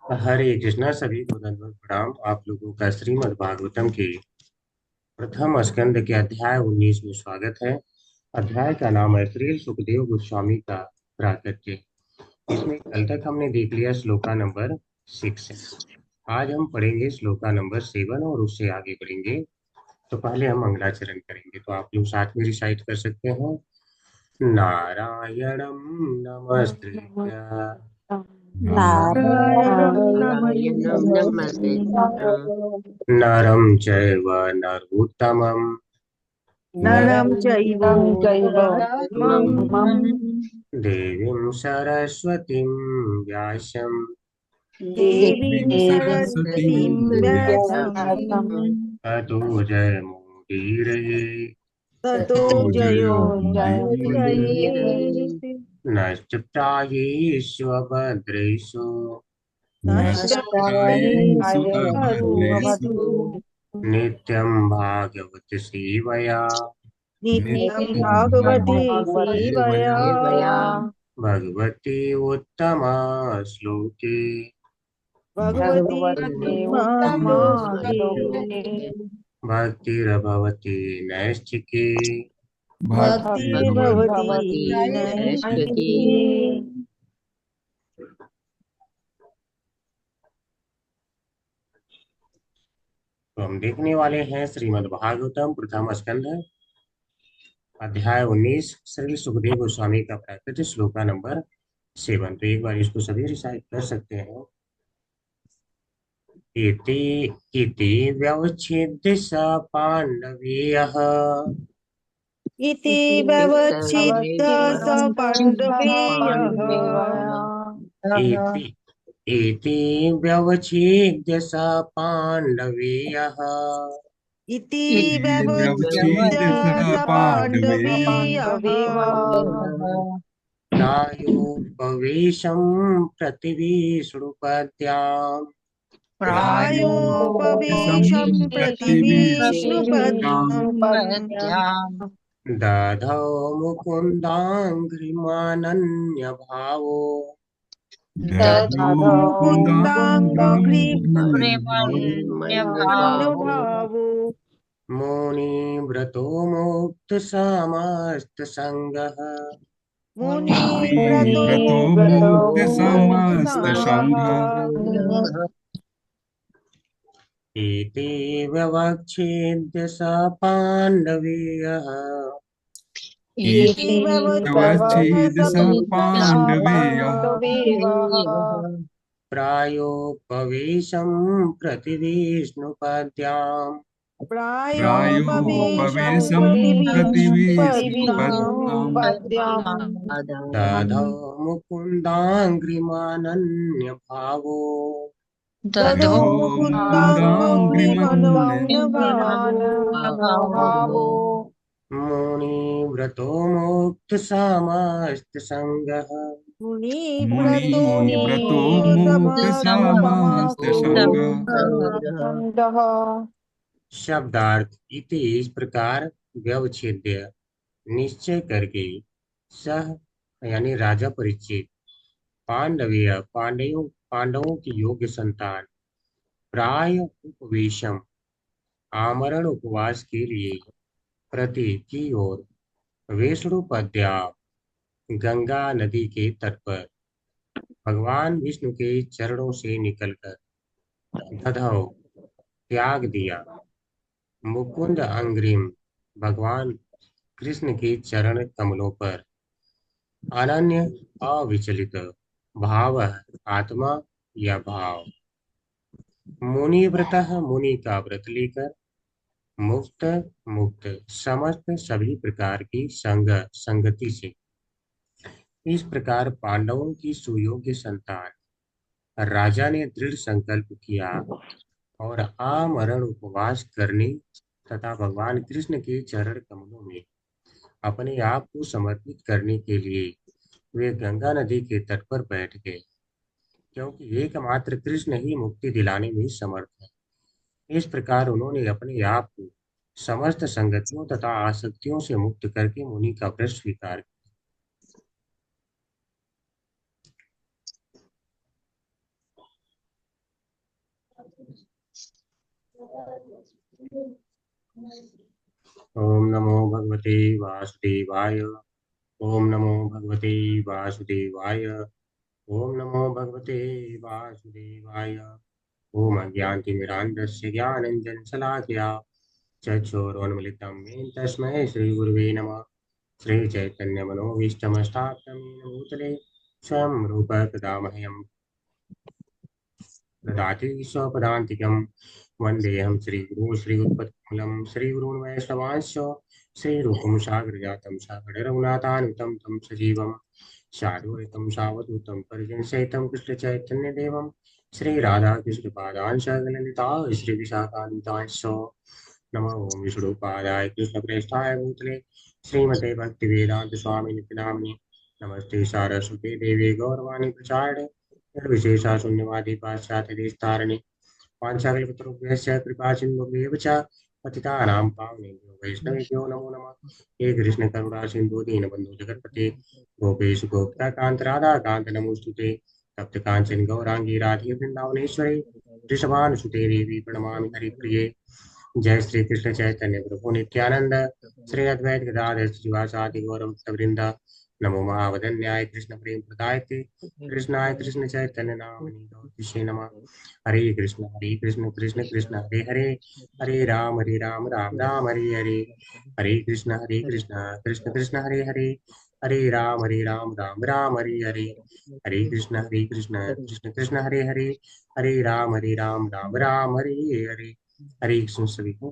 हरे कृष्णा। सभी को दंडवत प्रणाम। आप लोगों का श्रीमद् भागवतम के प्रथम स्कंद के अध्याय 19 में स्वागत है। अध्याय का नाम है श्री सुखदेव गोस्वामी का प्राकट्य। इसमें कल तक हमने देख लिया श्लोका नंबर 6। आज हम पढ़ेंगे श्लोका नंबर 7 और उससे आगे बढ़ेंगे। तो पहले हम मंगलाचरण करेंगे, तो आप लोग साथ में रिसाइट कर सकते हैं। नारायणं नमस्कृत्य नारायणं नारायणं नमस्कृत्य नमस्कृत्य नरं चैव नरोत्तमं नरं चैव नरोत्तमं नरोत्तमं देवीं सरस्वतीं व्यासं देवीं सरस्वतीं सरस्वतीं व्यासं व्यासं ततो जयमुदीरये। ततो जयो जयमुदीरये। मुदीरये। नश्च प्रायेषु भद्रेषु नष्टायेषु नष्टायेषु भद्रेषु नित्यं भागवत सेवया नित्यं भागवते सेवया सेवया भगवती उत्तमा श्लोके भगवती उत्तमा श्लोके उत्तमश्लोके भक्तिर्भवति नैष्ठिके भक्तिर्भवति भक्तिर्भवति नैष्ठिकी। नैष्ठिके। तो हम देखने वाले हैं श्रीमद् भागवतम प्रथम स्कंध अध्याय 19 श्री सुखदेव गोस्वामी का प्राकृत श्लोका नंबर 7। तो एक बार इसको सभी रिसाइट कर सकते हैं। इति इति व्यवच्छेद्य स पांडवीयः इति व्यवच्छिद्य स पाण्डवेयः इति इति व्यवच्छेद्य स पांडवीयः इति व्यवच्छिद्य इत्यवच्छेद्य स स पाण्डवेयः पाण्डवेयः प्रायोपवेशं प्रतिविष्णुपद्याम् प्रायोपवेशं प्रायोपवेशं प्रतिविष्णुपत्नम् प्रतिविष्णुपद्याम् दधौ मुकुन्दाङ्घ्रिमानन्यभावो दधौ दधौ मुकुन्दाङ्घ्रिमण्यभावो मुकुन्दाङ्घ्रिमन्यभावो मुनिव्रतो मुक्तसमस्तसङ्गः मुनिव्रतो मुनिव्रतो मुक्तसङ्गः मुक्तसमस्तसङ्घः इति व्यवच्छेद्य स पाण्डवीयः इति इति व्यवच्छिद्य व्यवच्छेद्य स स पाण्डवेयः पाण्डवेयः प्रायोपवेशं प्रतिविष्णुपद्याम् प्रायोपवेशं प्रायोपवेशं प्रतिविष्णुपद्माम् प्रतिविष्णुपत्नम् दधौ मुकुन्दाङ्घ्रिमानन्यभावो दधौ दधौ मुकुन्दाङ्घ्रिमन्यभावो मुनिव्रतो मुक्तसमस्तसङ्गः मुनिव्रतो मुनिव्रतो मुक्तसमस्तसङ्गः मुक्तसङ्गः। शब्दार्थ इति इस प्रकार व्यवच्छेद्य निश्चय करके सह यानी राजा परीक्षित पांडवीय पांडवों की योग्य संतान प्राय उपवेशम आमरण उपवास के लिए प्रति की ओर वैष्णुपद्या गंगा नदी के तट पर भगवान विष्णु के चरणों से निकलकर दधौ त्याग दिया। मुकुंद अंग्रिम भगवान कृष्ण के चरण कमलों पर अनन्य अविचलित भाव आत्मा या भाव मुनि व्रत मुनि का व्रत लेकर मुक्त मुक्त समस्त सभी प्रकार की संगति से इस प्रकार पांडवों की सुयोग्य संतान राजा ने दृढ़ संकल्प किया और आमरण उपवास करने तथा भगवान कृष्ण के चरण कमलों में अपने आप को समर्पित करने के लिए वे गंगा नदी के तट पर बैठ गए, क्योंकि एकमात्र कृष्ण ही मुक्ति दिलाने में समर्थ है। इस प्रकार उन्होंने अपने आप को समस्त संगतियों तथा आसक्तियों से मुक्त करके मुनि का व्रत स्वीकार किया। ओम नमो भगवते वासुदेवाय। ओम नमो भगवते वासुदेवाय। ओम नमो भगवते वासुदेवाय। ओम अज्ञानतिमिरान्धस्य ज्ञानञ्जनशलाकया चक्षुरोन्मिलितं येन तस्मै श्रीगुरुवे नमः। श्रीचैतन्यमनोभीष्टमष्टात्तमेन भूतले स्वयं रूप तदा मह्यं ददाति स्वपदान्तिकं। वन्देऽहं श्रीगुरुं श्रीयुतपदकमलं श्रीगुरून् वैष्णवांश्च श्रीरूपं साग्रजातं सागररघुनाथान्वितं तं सजीवं साधुरितं सावधूतं परिजनसहितं कृष्णचैतन्यदेवं श्रीराधाकृष्णपादान् सगललिता श्रीविशाखान्वितांश्च नमो ओं विष्णुपादाय कृष्णप्रेष्ठाय भूतले श्रीमते भक्तिवेदान्त स्वामिनि नामिने नमस्ते सारस्वते देवे गौरवाणी प्रचारिणे निर्विशेषा शून्यवादी पाश्चात्य देशतारिणे पाञ्चाकल्पतरुभ्यश्च कृपासिन्धुभ्येव च पतितानां पावनेभ्यो वैष्णवेभ्यो नमो नमः। हे कृष्ण करुणा सिन्धु दीनबन्धु जगत्पते गोपेश गोपिकान्त राधाकान्त नमोऽस्तुते तप्त काञ्चन गौरांगी राधे वृन्दावनेश्वरी वृषभानुसुते देवी प्रणमामि हरिप्रिये। जय श्री कृष्ण चैतन्य प्रभु नित्यानंद श्री अद्वैत गदाधर श्रीवासादि गौरभक्तवृंद नमो महावदन्याय कृष्ण प्रेम प्रदायते कृष्णाय कृष्ण चैतन्य नामनि गौरीशे नमः। हरे कृष्ण कृष्ण कृष्ण हरे हरे हरे राम राम राम हरे हरे हरे कृष्ण कृष्ण कृष्ण हरे हरे हरे राम राम हरे हरे हरे कृष्ण कृष्ण कृष्ण हरे हरे हरे राम राम हरे हरे। हरे कृष्ण सभी को।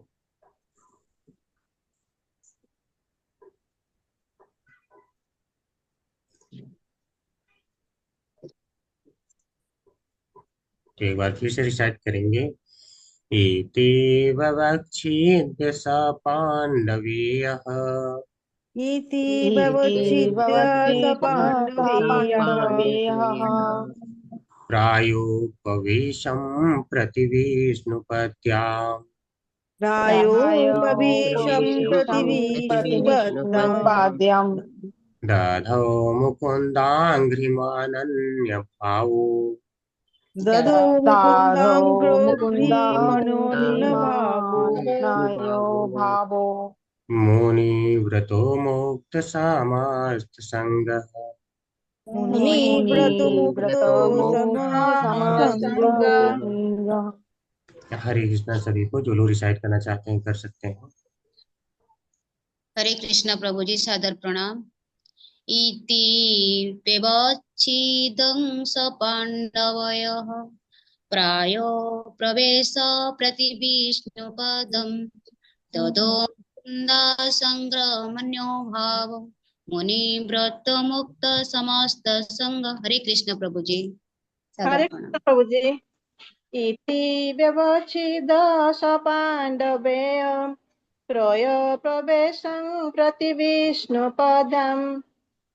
तो एक बार फिर से रिसाइट करेंगे। इति ववक्षिद्य स पाण्डवीयः इति इति भवच्छिद्य स पाण्डवेयः पाण्डवेयः प्रायोपवेशं प्रतिविष्णुपत्याम् प्रायोपवेशं प्रायोपवेशं प्रतिविष्णुपत्नाम् प्रतिविष्णुपाद्यं दधौ मुकुन्दाङ्घ्रिमानन्यभावो दधो दाधो मुकुन्दाङ्घ्रिमणोन्नभावो मुकुन्दाङ्घ्रिमनायो भावो मुनिव्रतो मुक्तसमास्तसङ्गः मुनिव्रतो मुक्तो मुनिव्रतो समासङ्गः। मुक्तसंसङ्गः। हरे कृष्णा सभी को। जो लोग रिसाइट करना चाहते हैं कर सकते हैं। हरे कृष्ण प्रभु जी सादर प्रणाम। इति व्यवच्छिदं स पाण्डवयः प्रायो प्रवेश प्रतिविष्णुपदं ततो मुकुन्दासङ्ग्रमण्यो भाव मुनिव्रत मुक्त समस्त संग। हरे कृष्ण प्रभु जी सादर हरे प्रणाम। कृष्ण प्रभु जी। इति व्यवच्छिद स पाण्डवेय त्रय प्रवेशं प्रति विष्णुपदं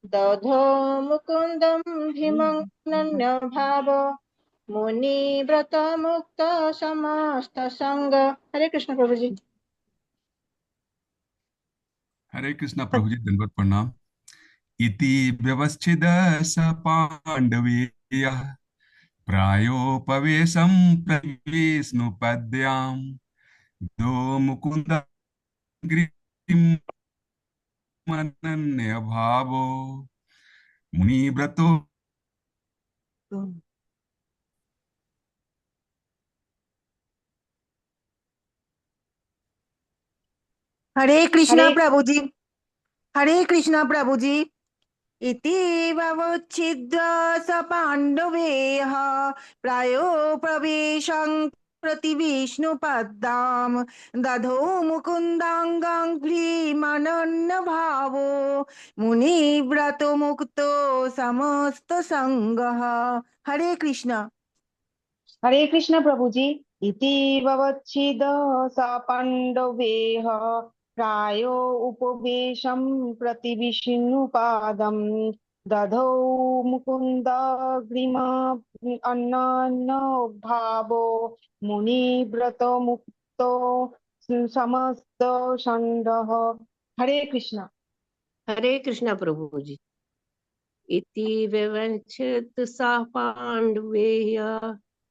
दधो मुकुन्दं भीमन्यभाव मुनिव्रत मुक्त समस्त संग। हरे कृष्ण प्रभु जी। हरे कृष्णा प्रभु जी, दंडवत प्रणाम। इति व्यवस्थित स पांडवेयः प्रायोपवेशं प्रविष्णुपद्यां दो मुकुन्दग्रिमनन्यभावो मुनिव्रतो। हरे कृष्णा हरे प्रभु जी। हरे कृष्णा प्रभु जी। इति ववच्छिद्य स पाण्डवेयः प्रायो प्रवेशं प्रतिविष्णुपदां दधौ मुकुन्दाङ्गाङ्घ्रिमनन्यभावो मुनिव्रतो मुक्तो समस्तसङ्गः। हरे कृष्णा। हरे कृष्ण प्रभु जी। इति ववच्छिद स पाण्डवेः प्रायो उपवेशं प्रति विष्णुपादं दधौ मुकुन्दाग्रिमा अन्नान्नो भावो मुनिव्रतो मुक्तो समस्त षण्डः। हरे कृष्ण। हरे कृष्णा प्रभु जी। इति विवञ्चित सा पाण्डवेय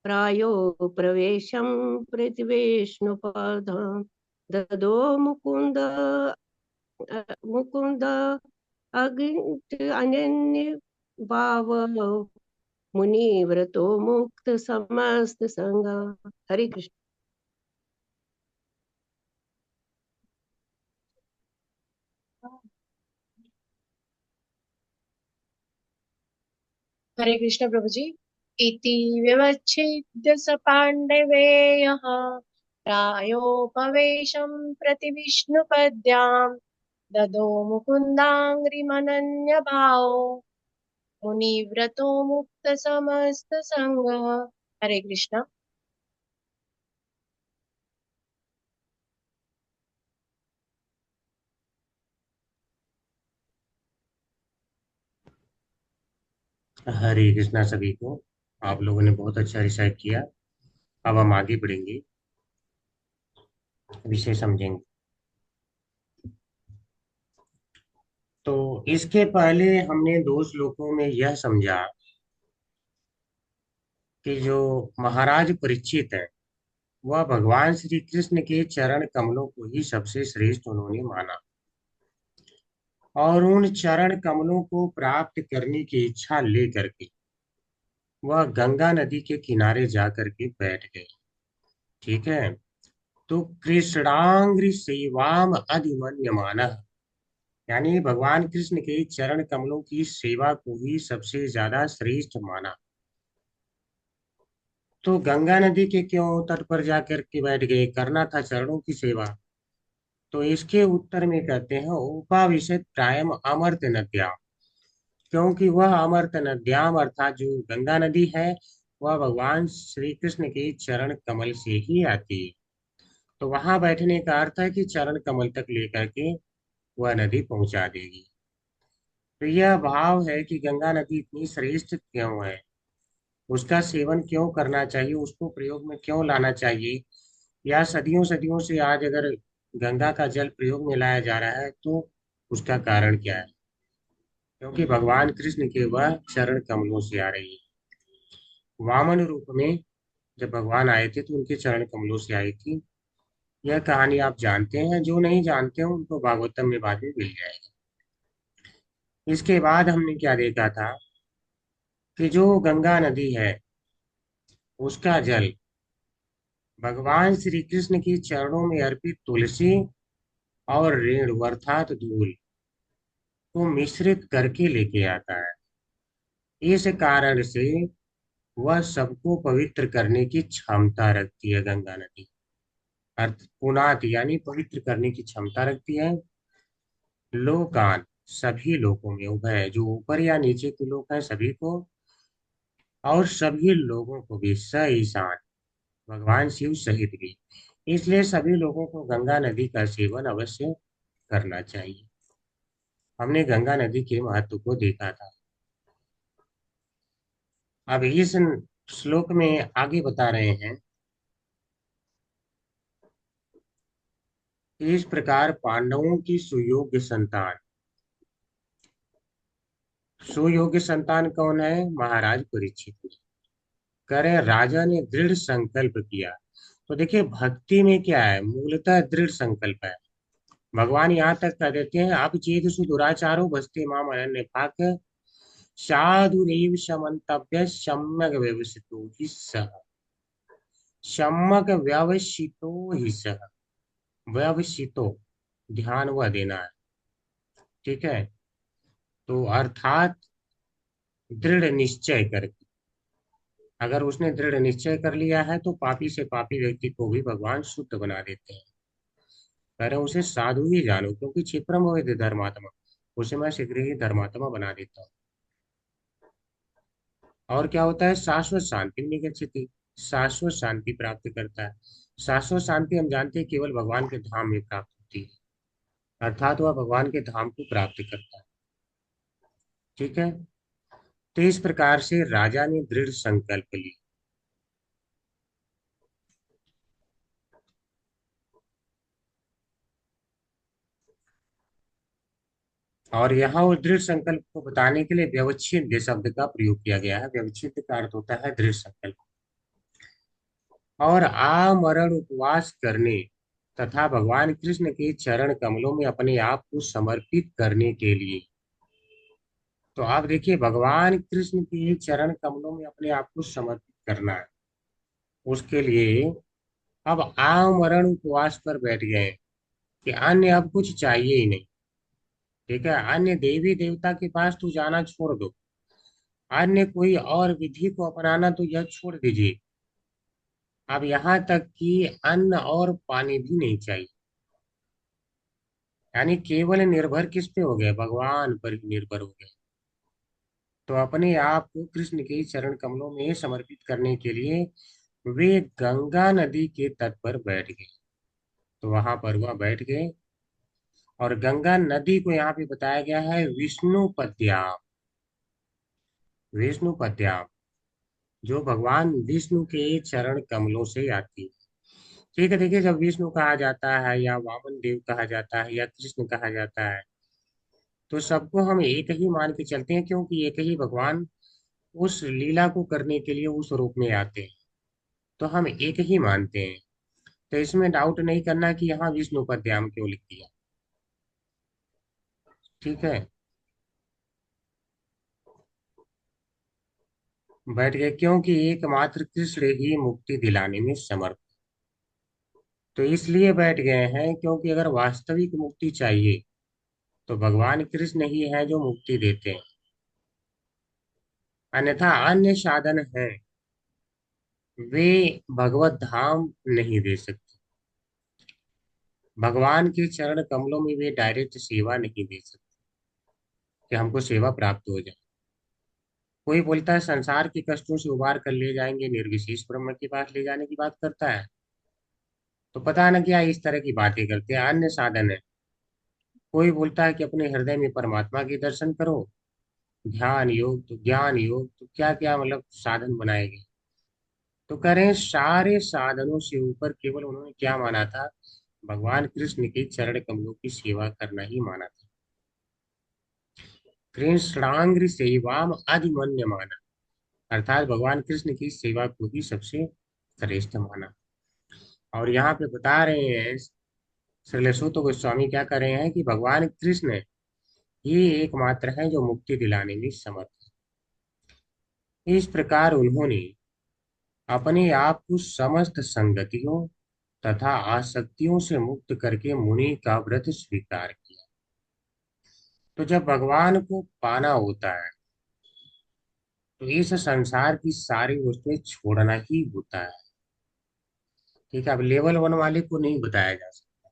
प्रायो प्रवेशं प्रतिवेष्णुपदं ददो मुकुन्द अनन्य भाव मुनिव्रतो मुक्त समस्त संग। हरे कृष्ण। हरे कृष्ण प्रभु जी। इति व्यवच्छेद्य स पाण्डवेयः प्रायोपवेशं प्रति विष्णुपद्यां ददो मुकुन्दाङ्घ्रिमनन्यभावो मुनिव्रतो मुक्त समस्त संगः। हरे कृष्ण। हरे कृष्णा सभी को। आप लोगों ने बहुत अच्छा रिसाइट किया। अब हम आगे बढ़ेंगे, विषय समझेंगे। तो इसके पहले हमने दो श्लोकों में यह समझा कि जो महाराज परीक्षित है वह भगवान श्री कृष्ण के चरण कमलों को ही सबसे श्रेष्ठ उन्होंने माना और उन चरण कमलों को प्राप्त करने की इच्छा लेकर के वह गंगा नदी के किनारे जाकर के बैठ गए। ठीक है। तो कृष्णांग्रि सेवाम अधिमन्यमानः, यानी भगवान कृष्ण के चरण कमलों की सेवा को ही सबसे ज्यादा श्रेष्ठ माना। तो गंगा नदी के क्यों तट पर जाकर के बैठ गए, करना था चरणों की सेवा। तो इसके उत्तर में कहते हैं उपाविशत प्रायम अमर्त नद्या, क्योंकि वह अमर्त नद्याम अर्थात जो गंगा नदी है वह भगवान श्री कृष्ण के चरण कमल से ही आती है। तो वहां बैठने का अर्थ है कि चरण कमल तक लेकर के वह नदी पहुंचा देगी। तो यह भाव है कि गंगा नदी इतनी श्रेष्ठ क्यों है, उसका सेवन क्यों करना चाहिए, उसको प्रयोग में क्यों लाना चाहिए, या सदियों सदियों से आज अगर गंगा का जल प्रयोग में लाया जा रहा है तो उसका कारण क्या है। क्योंकि भगवान कृष्ण के वह चरण कमलों से आ रही है। वामन रूप में जब भगवान आए थे तो उनके चरण कमलों से आई थी। यह कहानी आप जानते हैं, जो नहीं जानते हो उनको भागवतम में बाद में मिल जाएगा। इसके बाद हमने क्या देखा था कि जो गंगा नदी है उसका जल भगवान श्री कृष्ण के चरणों में अर्पित तुलसी और रेणु अर्थात धूल को मिश्रित करके लेके आता है। इस कारण से वह सबको पवित्र करने की क्षमता रखती है। गंगा नदी अर्थ पुनात यानी पवित्र करने की क्षमता रखती है। लोकान सभी लोगों में, उभय जो ऊपर या नीचे के लोग हैं सभी को, और सभी लोगों को भी, स ईशान भगवान शिव सहित भी। इसलिए सभी लोगों को गंगा नदी का सेवन अवश्य करना चाहिए। हमने गंगा नदी के महत्व को देखा था। अब इस श्लोक में आगे बता रहे हैं कि इस प्रकार पांडवों की सुयोग्य संतान, सुयोग्य संतान कौन है, महाराज परीक्षित करे राजा ने दृढ़ संकल्प किया। तो देखिए भक्ति में क्या है, मूलतः दृढ़ संकल्प है। भगवान यहाँ तक कह देते हैं अब चेत सुदुराचारो बस्ते माम अनन्य पाक साधुरेव समन्तव्य सम्यक व्यवसितो ही सह, सम्यक व्यवसितो ही सह, व्यवसितो ध्यान वह देना है। ठीक है। तो अर्थात दृढ़ निश्चय करके, अगर उसने दृढ़ निश्चय कर लिया है तो पापी से पापी व्यक्ति को भी भगवान शुद्ध बना देते हैं। कह रहे हैं उसे साधु ही जानो क्योंकि क्षिप्रम वेद धर्मात्मा, उसे मैं शीघ्र ही धर्मात्मा बना देता हूँ। और क्या होता है, शाश्वत शांति में गच्छति, शाश्वत शांति प्राप्त करता है। शाश्वत शांति हम जानते हैं केवल भगवान के धाम में प्राप्त होती है, अर्थात वह भगवान के धाम को प्राप्त करता है। ठीक है। तो इस प्रकार से राजा ने दृढ़ संकल्प ली। और यहाँ उस दृढ़ संकल्प को बताने के लिए व्यवच्छेद शब्द का प्रयोग किया गया है। व्यवच्छेद का अर्थ होता है दृढ़ संकल्प। और आमरण उपवास करने तथा भगवान कृष्ण के चरण कमलों में अपने आप को समर्पित करने के लिए। तो आप देखिए, भगवान कृष्ण के चरण कमलों में अपने आप को समर्पित करना है, उसके लिए अब आमरण उपवास पर बैठ गए कि अन्य अब कुछ चाहिए ही नहीं। ठीक है, अन्य देवी देवता के पास तो जाना छोड़ दो, अन्य कोई और विधि को अपनाना तो यह छोड़ दीजिए। अब यहाँ तक कि अन्न और पानी भी नहीं चाहिए, यानी केवल निर्भर किस पे हो गए, भगवान पर ही निर्भर हो गए। तो अपने आप को कृष्ण के चरण कमलों में समर्पित करने के लिए वे गंगा नदी के तट पर बैठ गए। तो वहां पर वह बैठ गए, और गंगा नदी को यहाँ पे बताया गया है विष्णु पद्याम। विष्णु पद्याम जो भगवान विष्णु के चरण कमलों से आती है। ठीक है, देखिए, जब विष्णु कहा जाता है या वामन देव कहा जाता है या कृष्ण कहा जाता है, तो सबको हम एक ही मान के चलते हैं, क्योंकि एक ही भगवान उस लीला को करने के लिए उस रूप में आते हैं। तो हम एक ही मानते हैं। तो इसमें डाउट नहीं करना कि यहाँ विष्णु पद्याम क्यों लिख दिया। ठीक है, बैठ गए क्योंकि एकमात्र कृष्ण ही मुक्ति दिलाने में समर्थ। तो इसलिए बैठ गए हैं क्योंकि अगर वास्तविक मुक्ति चाहिए तो भगवान कृष्ण ही है जो मुक्ति देते हैं, अन्यथा अन्य साधन हैं, वे भगवत धाम नहीं दे सकते। भगवान के चरण कमलों में वे डायरेक्ट सेवा नहीं दे सकते कि हमको सेवा प्राप्त हो जाए। कोई बोलता है संसार के कष्टों से उबार कर ले जाएंगे, निर्विशेष ब्रह्म के पास ले जाने की बात करता है। तो पता न क्या इस तरह की बातें करते हैं, अन्य साधन है। कोई बोलता है कि अपने हृदय में परमात्मा के दर्शन करो, ध्यान योग, तो ज्ञान योग, तो क्या क्या मतलब साधन बनाए गए। तो कह रहे हैं सारे साधनों से ऊपर केवल उन्होंने क्या माना था, भगवान कृष्ण के चरण कमलों की सेवा करना ही माना था। कृष्णांग्र सेवाम अधिमन्य माना, अर्थात भगवान कृष्ण की सेवा को ही सबसे श्रेष्ठ माना। और यहाँ पे बता रहे हैं श्रील सूत गोस्वामी क्या कर रहे हैं कि भगवान कृष्ण ही एकमात्र है जो मुक्ति दिलाने में समर्थ है। इस प्रकार उन्होंने अपने आप को समस्त संगतियों तथा आसक्तियों से मुक्त करके मुनि का व्रत स्वीकार किया। तो जब भगवान को पाना होता है तो इस संसार की सारी वस्तुएं छोड़ना ही होता है। ठीक है, अब लेवल वन वाले को नहीं बताया जा सकता,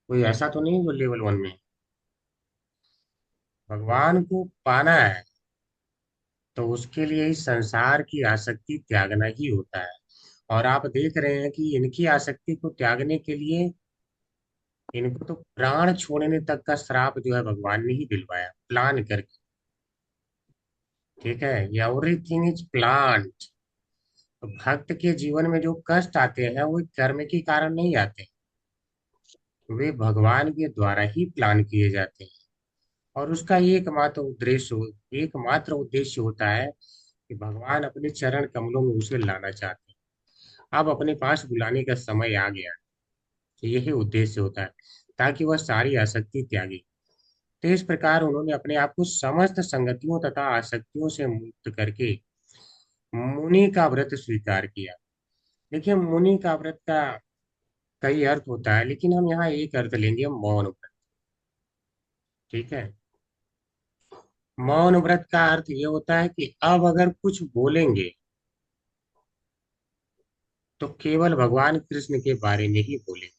कोई ऐसा तो नहीं जो लेवल वन में है। भगवान को पाना है तो उसके लिए इस संसार की आसक्ति त्यागना ही होता है। और आप देख रहे हैं कि इनकी आसक्ति को त्यागने के लिए इनको तो प्राण छोड़ने तक का श्राप जो है भगवान ने ही दिलवाया प्लान करके। ठीक है, एवरीथिंग इज प्लान। तो भक्त के जीवन में जो कष्ट आते हैं वो कर्म के कारण नहीं आते, वे भगवान के द्वारा ही प्लान किए जाते हैं। और उसका एकमात्र उद्देश्य होता है कि भगवान अपने चरण कमलों में उसे लाना चाहते हैं। अब अपने पास बुलाने का समय आ गया, तो यही उद्देश्य होता है, ताकि वह सारी आसक्ति त्यागे। तो इस प्रकार उन्होंने अपने आप को समस्त संगतियों तथा आसक्तियों से मुक्त करके मुनि का व्रत स्वीकार किया। देखिए, मुनि का व्रत का कई अर्थ होता है, लेकिन हम यहाँ एक अर्थ लेंगे, मौन व्रत। ठीक है, मौन व्रत का अर्थ ये होता है कि अब अगर कुछ बोलेंगे तो केवल भगवान कृष्ण के बारे में ही बोलेंगे,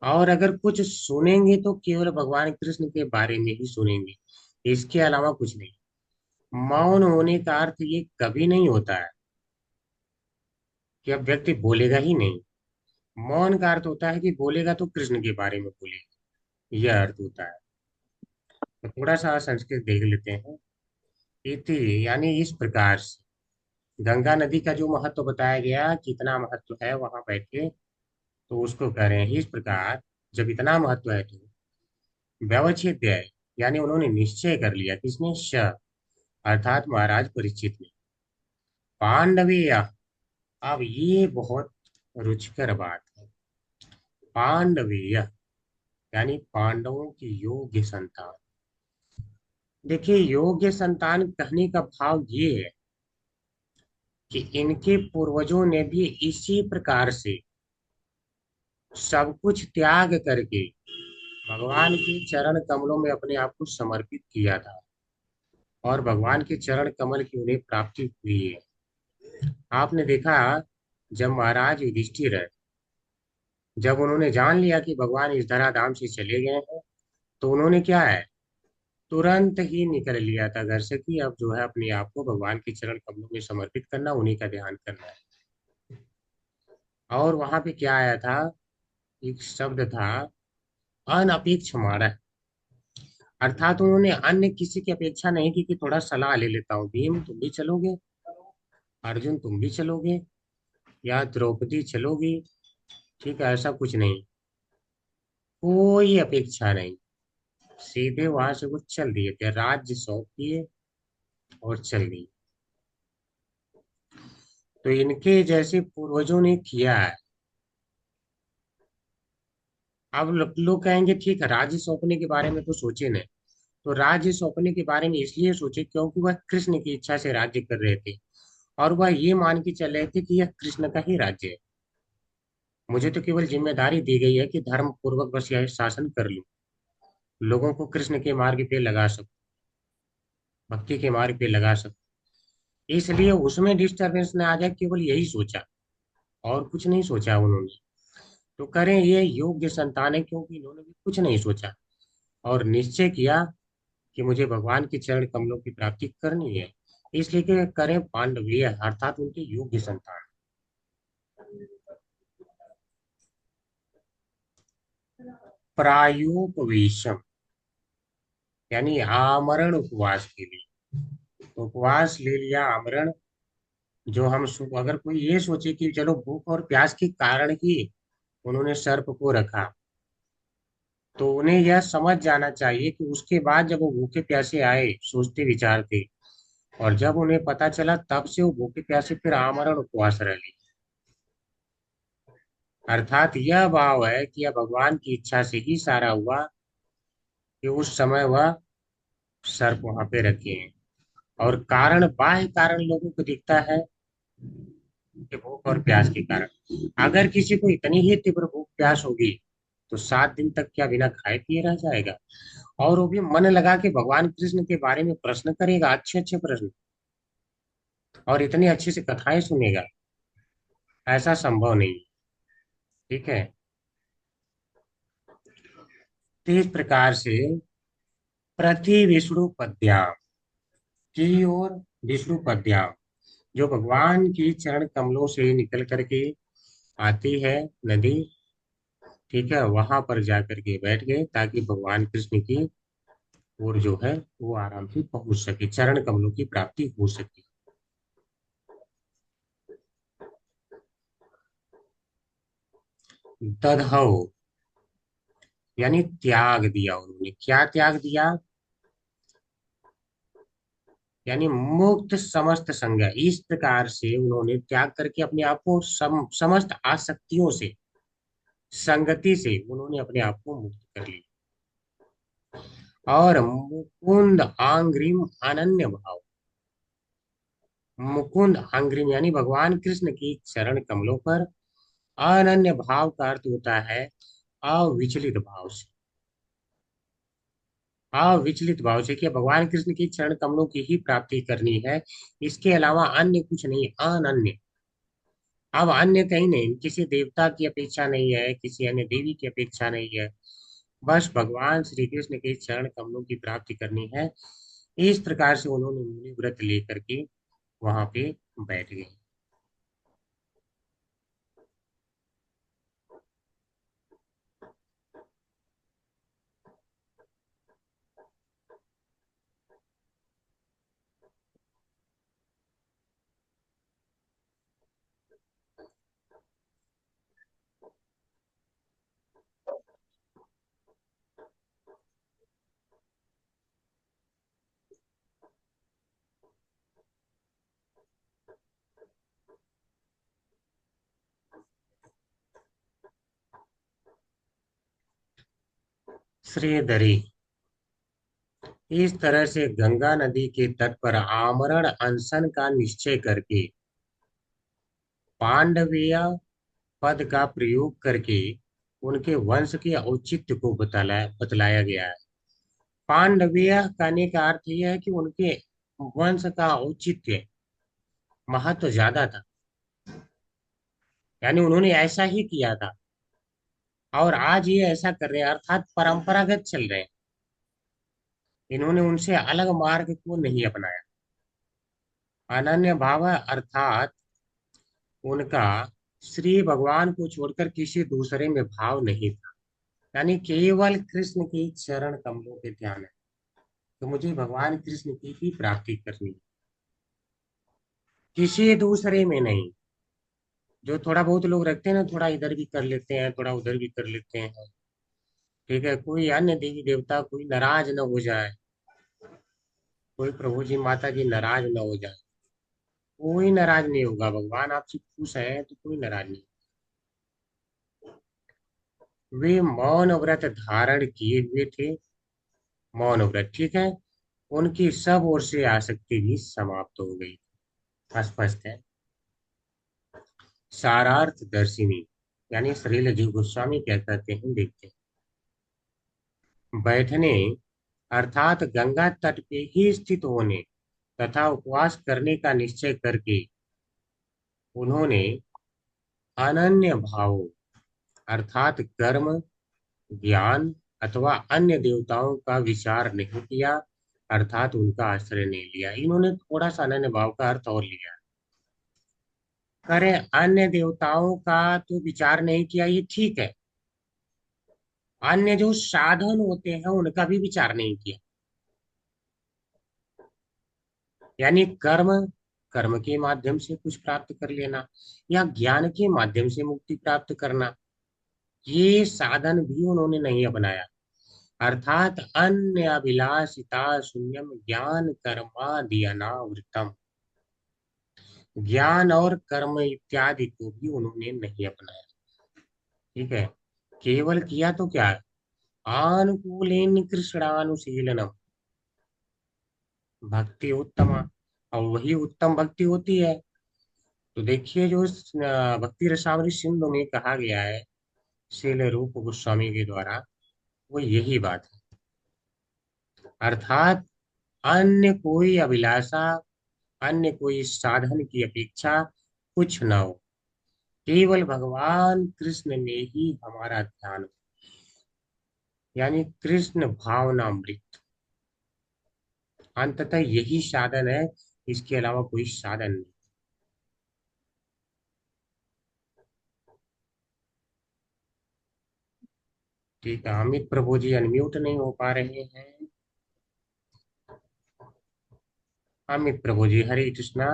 और अगर कुछ सुनेंगे तो केवल भगवान कृष्ण के बारे में ही सुनेंगे, इसके अलावा कुछ नहीं। मौन होने का अर्थ ये कभी नहीं होता है कि अब व्यक्ति बोलेगा ही नहीं। मौन का अर्थ होता है कि बोलेगा तो कृष्ण के बारे में बोलेगा, यह अर्थ होता है। तो थोड़ा सा संस्कृत देख लेते हैं। इति यानी इस प्रकार से गंगा नदी का जो महत्व बताया गया, कितना महत्व है वहां बैठ के, तो उसको कह रहे हैं इस प्रकार। जब इतना महत्व है तो व्यवच्छेद है, यानी उन्होंने निश्चय कर लिया, किसने, श अर्थात महाराज परीक्षित ने, पांडवीय अब ये बहुत रुचिकर बात है। पांडवीय यानी पांडवों की योग्य संतान। देखिए, योग्य संतान कहने का भाव ये है कि इनके पूर्वजों ने भी इसी प्रकार से सब कुछ त्याग करके भगवान के चरण कमलों में अपने आप को समर्पित किया था, और भगवान के चरण कमल की उन्हें प्राप्ति हुई है। आपने देखा, जब महाराज युधिष्ठिर है, जब उन्होंने जान लिया कि भगवान इस धराधाम से चले गए हैं, तो उन्होंने क्या है, तुरंत ही निकल लिया था घर से कि अब जो है अपने आप को भगवान के चरण कमलों में समर्पित करना, उन्हीं का ध्यान करना है। और वहां पे क्या आया था, एक शब्द था, अनअपेक्ष मारह। अर्थात उन्होंने अन्य किसी की अपेक्षा नहीं की कि थोड़ा सलाह ले लेता हूँ, भीम तुम भी चलोगे, अर्जुन तुम भी चलोगे, या द्रौपदी चलोगी, ठीक है, ऐसा कुछ नहीं, कोई अपेक्षा नहीं। सीधे वहां से वो चल दिए थे, राज्य सौंप दिए और चल दिए। तो इनके जैसे पूर्वजों ने किया है। अब लोग कहेंगे ठीक है, राज्य सौंपने के बारे में तो सोचे नहीं। तो राज्य सौंपने के बारे में इसलिए सोचे क्योंकि वह कृष्ण की इच्छा से राज्य कर रहे थे, और वह ये मान के चल रहे थे कि यह कृष्ण का ही राज्य है। मुझे तो केवल जिम्मेदारी दी गई है कि धर्म पूर्वक बस यह शासन कर लूं, लोगों को कृष्ण के मार्ग पे लगा सकूं, भक्ति के मार्ग पे लगा सकूं। इसलिए उसमें डिस्टरबेंस न आ जाए, केवल यही सोचा, और कुछ नहीं सोचा उन्होंने। तो करें, ये योग्य संतान है क्योंकि इन्होंने भी कुछ नहीं सोचा और निश्चय किया कि मुझे भगवान के चरण कमलों की प्राप्ति करनी है। इसलिए कि करें पांडवीय, अर्थात उनके योग्य संतान। प्रायोपवेशम यानी आमरण उपवास के लिए। तो उपवास ले लिया, आमरण। जो हम अगर कोई ये सोचे कि चलो भूख और प्यास के कारण ही उन्होंने सर्प को रखा, तो उन्हें यह समझ जाना चाहिए कि उसके बाद जब वो भूखे प्यासे आए, सोचते विचारते, और जब उन्हें पता चला, तब से वो भूखे प्यासे फिर आमरण उपवास रह ली। अर्थात यह भाव है कि यह भगवान की इच्छा से ही सारा हुआ कि उस समय वह सर्प वहां पे रखे हैं। और कारण, बाह्य कारण लोगों को दिखता है कि भूख और प्यास के कारण। अगर किसी को इतनी ही तीव्र भूख प्यास होगी, तो 7 दिन तक क्या बिना खाए पिए रह जाएगा? और वो भी मन लगा के भगवान कृष्ण के बारे में प्रश्न करेगा, अच्छे अच्छे प्रश्न, और इतनी अच्छे से कथाएं सुनेगा। ऐसा संभव नहीं। ठीक है। तो इस प्रकार से प्रति विष्णु पद्याम की ओर, विष्णु पद्याम जो भगवान की चरण कमलों से निकल करके आती है नदी, ठीक है, वहां पर जाकर के बैठ गए ताकि भगवान कृष्ण की ओर जो है वो आराम से पहुंच सके, चरण कमलों की प्राप्ति हो सके। दधौ यानी त्याग दिया उन्होंने। क्या त्याग दिया? यानी मुक्त समस्त संग। इस प्रकार से उन्होंने त्याग करके अपने आप को समस्त आसक्तियों से, संगति से उन्होंने अपने आप को मुक्त कर लिया। और मुकुंद आंग्रिम अनन्य भाव। मुकुंद आंग्रिम यानी भगवान कृष्ण की चरण कमलों पर अनन्य भाव का अर्थ होता है अविचलित भाव से। अविचलित भाव से कि भगवान कृष्ण की चरण कमलों की ही प्राप्ति करनी है, इसके अलावा अन्य कुछ नहीं, अनन्य। अब अन्य कहीं नहीं, किसी देवता की अपेक्षा नहीं है, किसी अन्य देवी की अपेक्षा नहीं है, बस भगवान श्री कृष्ण के चरण कमलों की प्राप्ति करनी है। इस प्रकार से उन्होंने मुनि व्रत लेकर के वहां पे बैठ गए। श्रीधरी। इस तरह से गंगा नदी के तट पर आमरण अनशन का निश्चय करके पांडवीय पद का प्रयोग करके उनके वंश के औचित्य को बतलाया गया है। पांडवीय कहने का अर्थ यह है कि उनके वंश का औचित्य महत्व ज्यादा था, यानी उन्होंने ऐसा ही किया था और आज ये ऐसा कर रहे हैं, अर्थात परंपरागत चल रहे हैं। इन्होंने उनसे अलग मार्ग को नहीं अपनाया। अनन्य भाव अर्थात उनका श्री भगवान को छोड़कर किसी दूसरे में भाव नहीं था, यानी केवल कृष्ण के चरण कमलों पे ध्यान है तो मुझे भगवान कृष्ण की ही प्राप्ति करनी है, किसी दूसरे में नहीं। जो थोड़ा बहुत लोग रखते हैं ना, थोड़ा इधर भी कर लेते हैं, थोड़ा उधर भी कर लेते हैं, ठीक है। कोई अन्य देवी देवता कोई नाराज न हो जाए, कोई प्रभु जी माता जी नाराज न हो जाए, कोई नाराज नहीं होगा। भगवान आपसे खुश है तो कोई नाराज नहीं। वे मौन व्रत धारण किए हुए थे। मौन व्रत, ठीक है। उनकी सब ओर से आसक्ति भी समाप्त हो गई, स्पष्ट है। सारार्थ दर्शिनी, यानी श्रील जीव गोस्वामी क्या कहते हैं, देखते हैं। बैठने अर्थात गंगा तट पे ही स्थित होने तथा उपवास करने का निश्चय करके उन्होंने अनन्य भावों अर्थात कर्म, ज्ञान अथवा अन्य देवताओं का विचार नहीं किया, अर्थात उनका आश्रय नहीं लिया। इन्होंने थोड़ा सा अनन्य भाव का अर्थ और लिया। करें अन्य देवताओं का तो विचार नहीं किया, ये ठीक है। अन्य जो साधन होते हैं उनका भी विचार नहीं किया, यानी कर्म, कर्म के माध्यम से कुछ प्राप्त कर लेना या ज्ञान के माध्यम से मुक्ति प्राप्त करना, ये साधन भी उन्होंने नहीं अपनाया। अर्थात अन्य अभिलाषिता शून्यम ज्ञान कर्मादि अनावृतम, ज्ञान और कर्म इत्यादि को भी उन्होंने नहीं अपनाया, ठीक है। केवल किया तो क्या है, आनुकूलेन कृष्णानुशीलनम भक्ति उत्तमा, और वही उत्तम भक्ति होती है। तो देखिए जो भक्ति रसावली सिंधु में कहा गया है श्रील रूप गोस्वामी के द्वारा, वो यही बात है। अर्थात अन्य कोई अभिलाषा, अन्य कोई साधन की अपेक्षा कुछ न हो, केवल भगवान कृष्ण में ही हमारा ध्यान हो, यानी कृष्ण भावनामृत। अंततः यही साधन है, इसके अलावा कोई साधन नहीं। ठीक है, अमित प्रभु जी अनम्यूट नहीं हो पा रहे हैं। अमित प्रभु जी हरे कृष्णा,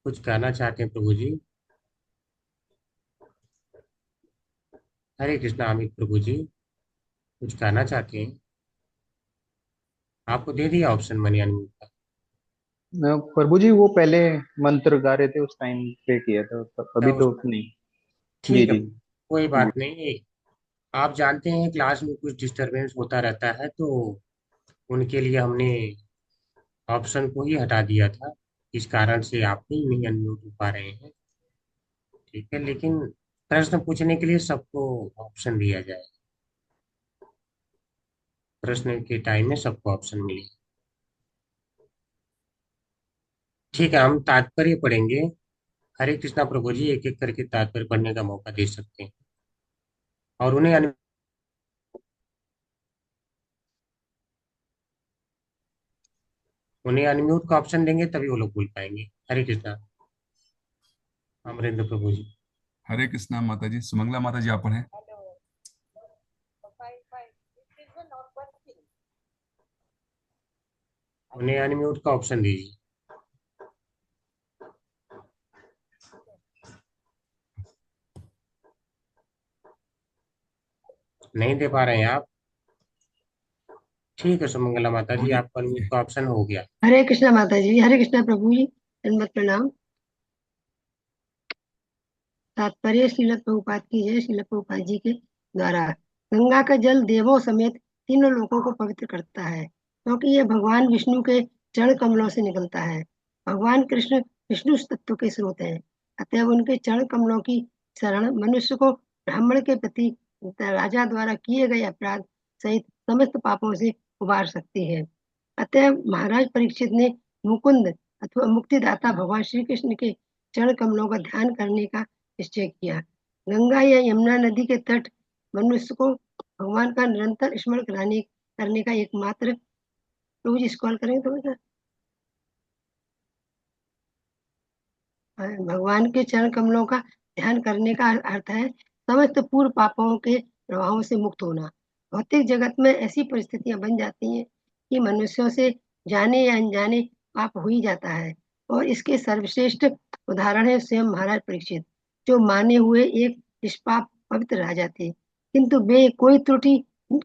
कुछ कहना चाहते हैं प्रभु जी? हरे कृष्णा अमित प्रभु जी, कुछ कहना चाहते हैं? आपको दे दिया ऑप्शन मनी अनम्यूट का। प्रभु जी वो पहले मंत्र गा रहे थे उस टाइम पे किया था, तो अभी तो नहीं। जी ठीक है, जी। कोई बात नहीं। आप जानते हैं क्लास में कुछ डिस्टरबेंस होता रहता है, तो उनके लिए हमने ऑप्शन को ही हटा दिया था। इस कारण से आप ही नहीं अनम्यूट हो पा रहे हैं, ठीक है। लेकिन प्रश्न पूछने के लिए सबको ऑप्शन दिया जाए, प्रश्न के टाइम में सबको ऑप्शन मिले। ठीक है, हम तात्पर्य पढ़ेंगे। हरे कृष्णा प्रभु जी एक एक करके तात्पर्य पढ़ने का मौका दे सकते हैं और उन्हें अनम्यूट का ऑप्शन देंगे तभी वो लोग बोल पाएंगे। हरे कृष्णा अमरेंद्र प्रभु जी। हरे कृष्णा माता जी। सुमंगला माता जी आप पढ़ें। उन्हें अनम्यूट का ऑप्शन दीजिए। नहीं दे पा रहे हैं आप? ठीक है सुमंगला माता प्रभु जी, जी आपका अनम्यूट का ऑप्शन हो गया। हरे कृष्णा माता जी, हरे कृष्णा प्रभु जी, दंडवत प्रणाम। तात्पर्य श्रील प्रभुपाद की जय। श्रील प्रभुपाद जी के द्वारा गंगा का जल देवों समेत तीनों लोकों को पवित्र करता है, क्योंकि यह भगवान विष्णु के चरण कमलों से निकलता है। भगवान कृष्ण विष्णु तत्व के स्रोत हैं, अतएव उनके चरण कमलों की शरण मनुष्य को ब्राह्मण के प्रति राजा द्वारा किए गए अपराध सहित समस्त पापों से उबार सकती है। अतएव महाराज परीक्षित ने मुकुंद अथवा मुक्तिदाता भगवान श्री कृष्ण के चरण कमलों का ध्यान करने का निश्चय किया। गंगा या यमुना नदी के तट मनुष्य को भगवान का निरंतर स्मरण करने का एकमात्र। प्रभु जी स्क्रॉल करेंगे थोड़ा सा। भगवान के चरण कमलों का ध्यान करने का अर्थ है समस्त पूर्व पापों के प्रभावों से मुक्त होना। भौतिक जगत में ऐसी परिस्थितियां बन जाती हैं कि मनुष्यों से जाने या अनजाने पाप हो ही जाता है, और इसके सर्वश्रेष्ठ उदाहरण है स्वयं महाराज परीक्षित, जो माने हुए एक निष्पाप पवित्र राजा थे, किंतु वे कोई त्रुटि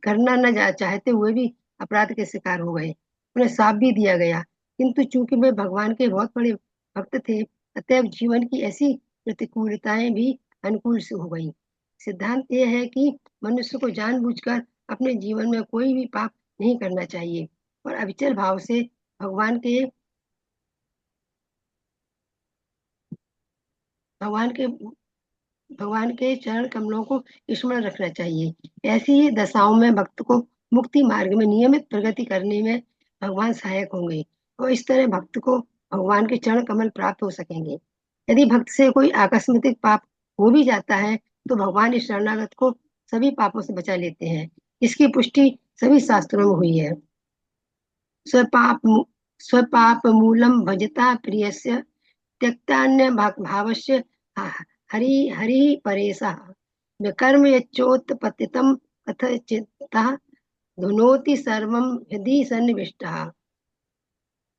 करना न चाहते हुए भी अपराध के शिकार हो गए। उन्हें शाप भी दिया गया, किंतु चूंकि वे भगवान के बहुत बड़े भक्त थे, अतएव जीवन की ऐसी प्रतिकूलताएं भी अनुकूल से हो गई। सिद्धांत यह है कि मनुष्य को जानबूझकर अपने जीवन में कोई भी पाप नहीं करना चाहिए और अविचल भाव से भगवान के भगवान के भगवान के चरण कमलों को स्मरण रखना चाहिए। ऐसी ही दशाओं में भक्त को मुक्ति मार्ग में नियमित प्रगति करने में भगवान सहायक होंगे और इस तरह भक्त को भगवान के चरण कमल प्राप्त हो सकेंगे। यदि भक्त से कोई आकस्मिक पाप हो भी जाता है तो भगवान इस शरणागत को सभी पापों से बचा लेते हैं। इसकी पुष्टि सभी शास्त्रों में हुई है। स्वपाप स्वपाप मूलम भजता प्रियस्य त्यक्तान्य भावस्य हरि हरि परेशः विकर्म यच्चोत्पतितं कथचित्तः धुनोति सर्वं हृदि सन्निविष्टः।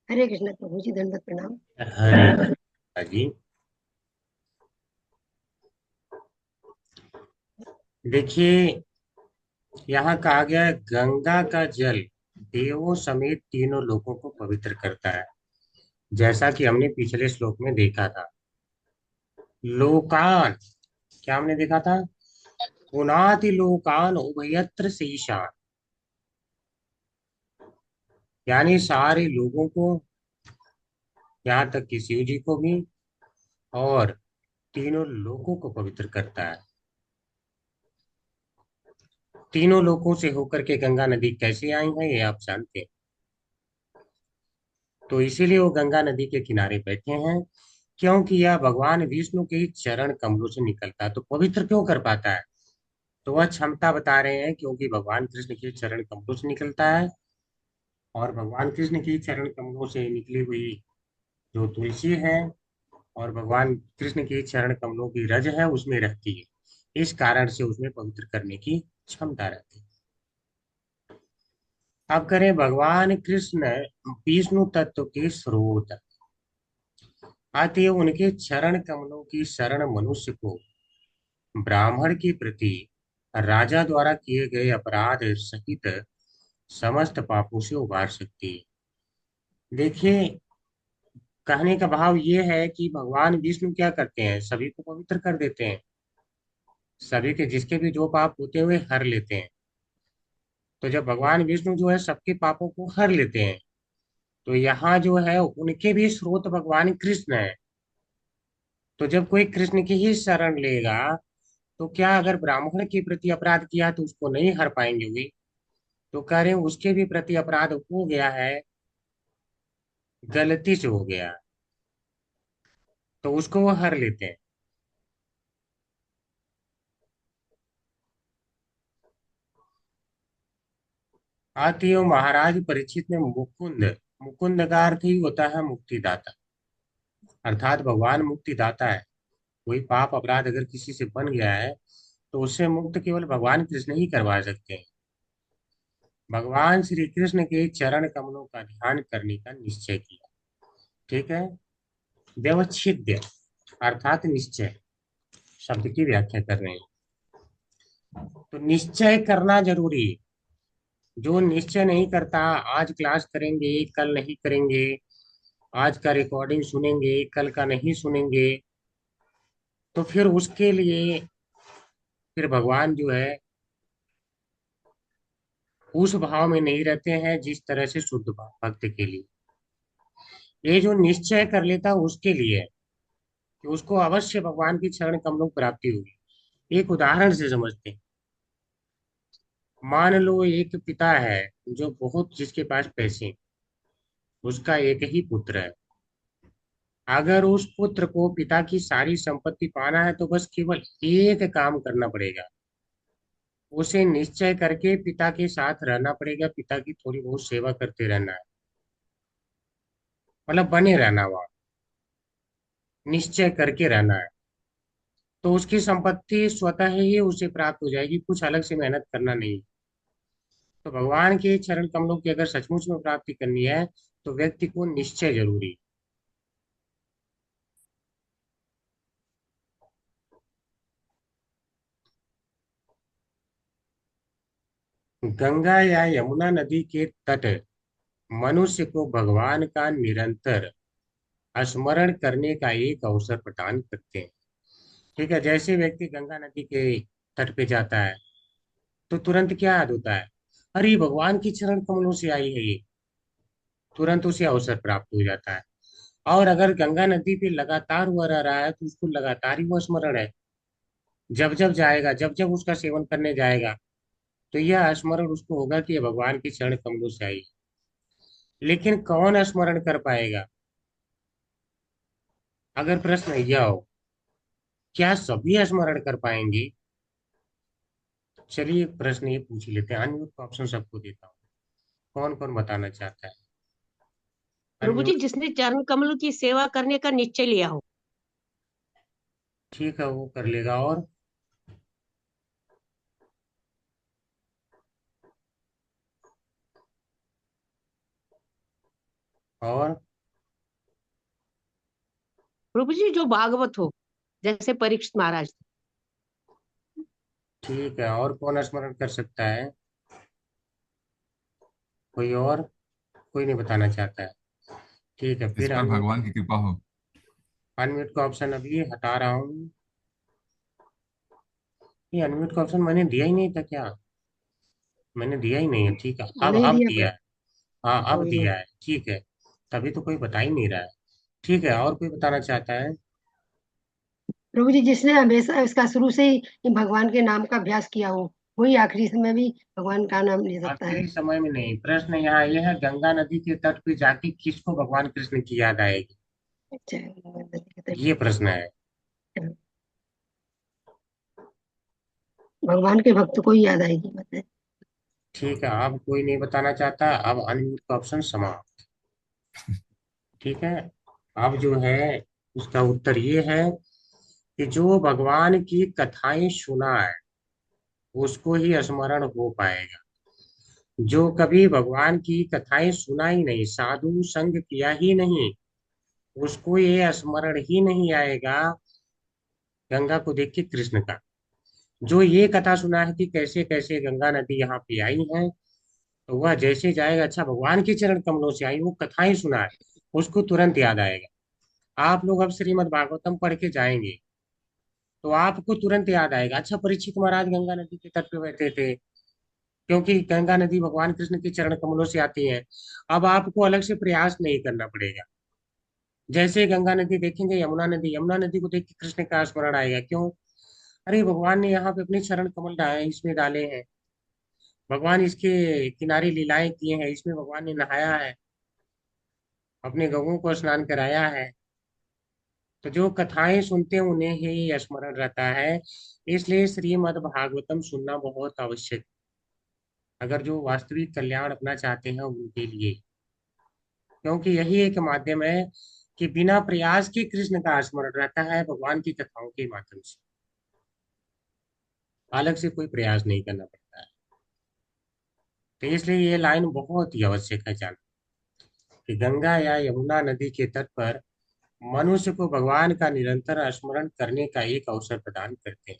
हरे कृष्ण। प्रभु जी दंडवत प्रणाम। हरे कृष्णा जी। देखिए, यहाँ कहा गया है गंगा का जल देवों समेत तीनों लोगों को पवित्र करता है, जैसा कि हमने पिछले श्लोक में देखा था। लोकान, क्या हमने देखा था? पुनाति लोकान उभयत्र शेषान, यानी सारे लोगों को, यहाँ तक कि शिव जी को भी, और तीनों लोगों को पवित्र करता है। तीनों लोगों से होकर के गंगा नदी कैसे आई है ये आप जानते हैं, तो इसीलिए वो गंगा नदी के किनारे बैठे हैं, क्योंकि यह भगवान विष्णु के चरण कमलों से निकलता है। तो पवित्र क्यों कर पाता है? तो वह क्षमता बता रहे हैं, क्योंकि भगवान कृष्ण के चरण कमलों से निकलता है, और भगवान कृष्ण की चरण कमलों से निकली हुई जो तुलसी है और भगवान कृष्ण के चरण कमलों की रज है उसमें रहती है, इस कारण से उसमें पवित्र करने की क्षमता रहती है। अब करें भगवान कृष्ण विष्णु तत्व के स्रोत, अतएव उनके चरण कमलों की शरण मनुष्य को ब्राह्मण के प्रति राजा द्वारा किए गए अपराध सहित समस्त पापों से उबार सकती है। देखिए, कहने का भाव ये है कि भगवान विष्णु क्या करते हैं, सभी को पवित्र कर देते हैं, सभी के जिसके भी जो पाप होते हुए हर लेते हैं। तो जब भगवान विष्णु जो है सबके पापों को हर लेते हैं, तो यहाँ जो है उनके भी स्रोत भगवान कृष्ण है। तो जब कोई कृष्ण की ही शरण लेगा, तो क्या अगर ब्राह्मण के प्रति अपराध किया तो उसको नहीं हर पाएंगे वे? तो कह रहे हैं उसके भी प्रति अपराध हो गया है, गलती से हो गया, तो उसको वो हर लेते हैं। अतएव महाराज परीक्षित ने मुकुंद, मुकुंद का अर्थ ही होता है मुक्तिदाता, अर्थात भगवान मुक्तिदाता है। कोई पाप अपराध अगर किसी से बन गया है तो उससे मुक्त केवल भगवान कृष्ण ही करवा सकते हैं। भगवान श्री कृष्ण के चरण कमलों का ध्यान करने का निश्चय किया। ठीक है, व्यवच्छिद्य अर्थात निश्चय शब्द की व्याख्या कर रहे हैं। तो निश्चय करना जरूरी है। जो निश्चय नहीं करता, आज क्लास करेंगे कल नहीं करेंगे, आज का रिकॉर्डिंग सुनेंगे कल का नहीं सुनेंगे, तो फिर उसके लिए फिर भगवान जो है उस भाव में नहीं रहते हैं जिस तरह से शुद्ध भक्त के लिए। ये जो निश्चय कर लेता उसके लिए है कि उसको अवश्य भगवान की चरण कमलों की प्राप्ति होगी। एक उदाहरण से समझते हैं। मान लो एक पिता है जो बहुत, जिसके पास पैसे हैं, उसका एक ही पुत्र है। अगर उस पुत्र को पिता की सारी संपत्ति पाना है तो बस केवल एक काम करना पड़ेगा। उसे निश्चय करके पिता के साथ रहना पड़ेगा, पिता की थोड़ी बहुत सेवा करते रहना है, मतलब बने रहना, वहां निश्चय करके रहना है, तो उसकी संपत्ति स्वतः ही उसे प्राप्त हो जाएगी, कुछ अलग से मेहनत करना नहीं। तो भगवान के चरण कमलों की अगर सचमुच में प्राप्ति करनी है तो व्यक्ति को निश्चय जरूरी है। गंगा या यमुना नदी के तट मनुष्य को भगवान का निरंतर स्मरण करने का एक अवसर प्रदान करते हैं। ठीक है, जैसे व्यक्ति गंगा नदी के तट पे जाता है तो तुरंत क्या याद होता है, अरे भगवान की चरण कमलों से आई है ये, तुरंत उसे अवसर प्राप्त हो जाता है। और अगर गंगा नदी पे लगातार हुआ रह रहा है तो उसको लगातार ही वो स्मरण है। जब जब जाएगा, जब जब उसका सेवन करने जाएगा तो यह स्मरण उसको होगा कि ये भगवान की चरण कमलों से आई। लेकिन कौन स्मरण कर पाएगा? अगर प्रश्न यह हो, क्या सभी स्मरण कर पाएंगे? चलिए एक प्रश्न ये पूछ ही लेते हैं, अनम्यूट ऑप्शन सबको देता हूँ, कौन कौन बताना चाहता है? प्रभु जी, अनम्यूट। जिसने चरण कमल की सेवा करने का निश्चय लिया हो। ठीक है, वो कर लेगा। और प्रभु जी, जो भागवत हो, जैसे परीक्षित महाराज। ठीक है, और कौन स्मरण कर सकता है? कोई और? कोई नहीं बताना चाहता है? ठीक है, इस फिर पर अनम्यूट। भगवान की कृपा हो। अनम्यूट का ऑप्शन अभी हटा रहा हूँ। ये अनम्यूट का ऑप्शन मैंने दिया ही नहीं था क्या? मैंने दिया ही नहीं है, ठीक है, अब नहीं अब दिया दिया पर है। हाँ, अब कोई नहीं। दिया है, ठीक है। तभी तो कोई बता ही नहीं रहा है। ठीक है, और कोई बताना चाहता है? प्रभु जी, जिसने हमेशा उसका शुरू से ही भगवान के नाम का अभ्यास किया हो, वही आखिरी समय भी भगवान का नाम ले सकता है। आखिरी समय में नहीं, प्रश्न यहाँ ये है, गंगा नदी के तट पे जाके किसको भगवान कृष्ण की याद आएगी, अच्छा, नदी के तट ये प्रश्न है। पे भगवान के भक्त को ही याद आएगी, मतलब। ठीक है, अब कोई नहीं बताना चाहता, अब अनम्यूट का ऑप्शन समाप्त। ठीक है, अब जो है उसका उत्तर ये है कि जो भगवान की कथाएं सुना है उसको ही स्मरण हो पाएगा। जो कभी भगवान की कथाएं सुना ही नहीं, साधु संग किया ही नहीं, उसको ये स्मरण ही नहीं आएगा गंगा को देख के कृष्ण का। जो ये कथा सुना है कि कैसे कैसे गंगा नदी यहाँ पे आई है, तो वह जैसे जाएगा, अच्छा भगवान के चरण कमलों से आई, वो कथाएं सुना है, उसको तुरंत याद आएगा। आप लोग अब श्रीमद् भागवतम पढ़ के जाएंगे तो आपको तुरंत याद आएगा, अच्छा परीक्षित महाराज गंगा नदी के तट पे बैठे थे, क्योंकि गंगा नदी भगवान कृष्ण के चरण कमलों से आती है। अब आपको अलग से प्रयास नहीं करना पड़ेगा। जैसे गंगा नदी देखेंगे, यमुना नदी, यमुना नदी को देख के कृष्ण का स्मरण आएगा, क्यों? अरे भगवान ने यहाँ पे अपने चरण कमल डाले, इसमें डाले हैं, भगवान इसके किनारे लीलाएं किए हैं, इसमें भगवान ने नहाया है, अपने गौओं को स्नान कराया है। तो जो कथाएं सुनते हैं उन्हें ही स्मरण रहता है। इसलिए श्रीमद् भागवतम सुनना बहुत आवश्यक है, अगर जो वास्तविक कल्याण अपना चाहते हैं उनके लिए, क्योंकि यही एक माध्यम है कि बिना प्रयास के कृष्ण का स्मरण रहता है भगवान की कथाओं के माध्यम से, अलग से कोई प्रयास नहीं करना पड़ता है। तो इसलिए ये लाइन बहुत ही आवश्यक है जानना, कि गंगा या यमुना नदी के तट पर मनुष्य को भगवान का निरंतर स्मरण करने का एक अवसर प्रदान करते हैं।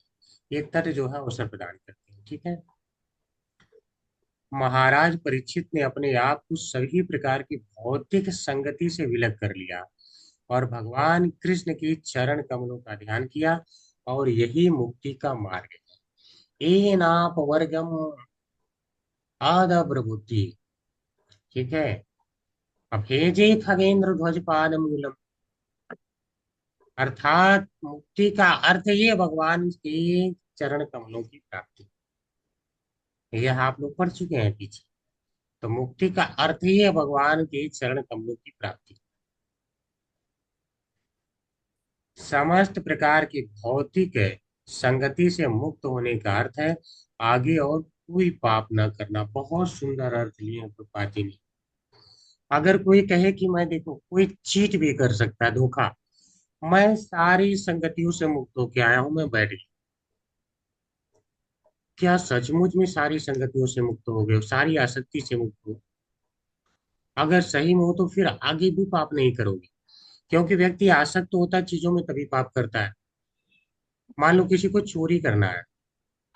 ये तट जो है अवसर प्रदान करते हैं। ठीक है, महाराज परीक्षित ने अपने आप को सभी प्रकार की भौतिक संगति से विलग कर लिया और भगवान कृष्ण की चरण कमलों का ध्यान किया, और यही मुक्ति का मार्ग है। एनापवर्गम अदब्र बुद्धि। ठीक है। अब हे जे खगेंद्र ध्वज पाद मूलम, अर्थात मुक्ति का अर्थ ये भगवान के चरण कमलों की प्राप्ति। यह आप लोग पढ़ चुके हैं पीछे। तो मुक्ति का अर्थ ही है भगवान के चरण कमलों की प्राप्ति। समस्त प्रकार की भौतिक संगति से मुक्त होने का अर्थ है आगे और कोई पाप न करना। बहुत सुंदर अर्थ लिए हैं प्रभुपाद जी ने। अगर कोई कहे कि मैं देखो कोई चीट भी कर सकता है, धोखा, मैं सारी संगतियों से मुक्त होके आया हूं, मैं बैठ गया, क्या सचमुच में सारी संगतियों से मुक्त हो गए हो, सारी आसक्ति से मुक्त हो? अगर सही में हो तो फिर आगे भी पाप नहीं करोगे, क्योंकि व्यक्ति आसक्त होता है चीजों में तभी पाप करता है। मान लो किसी को चोरी करना है,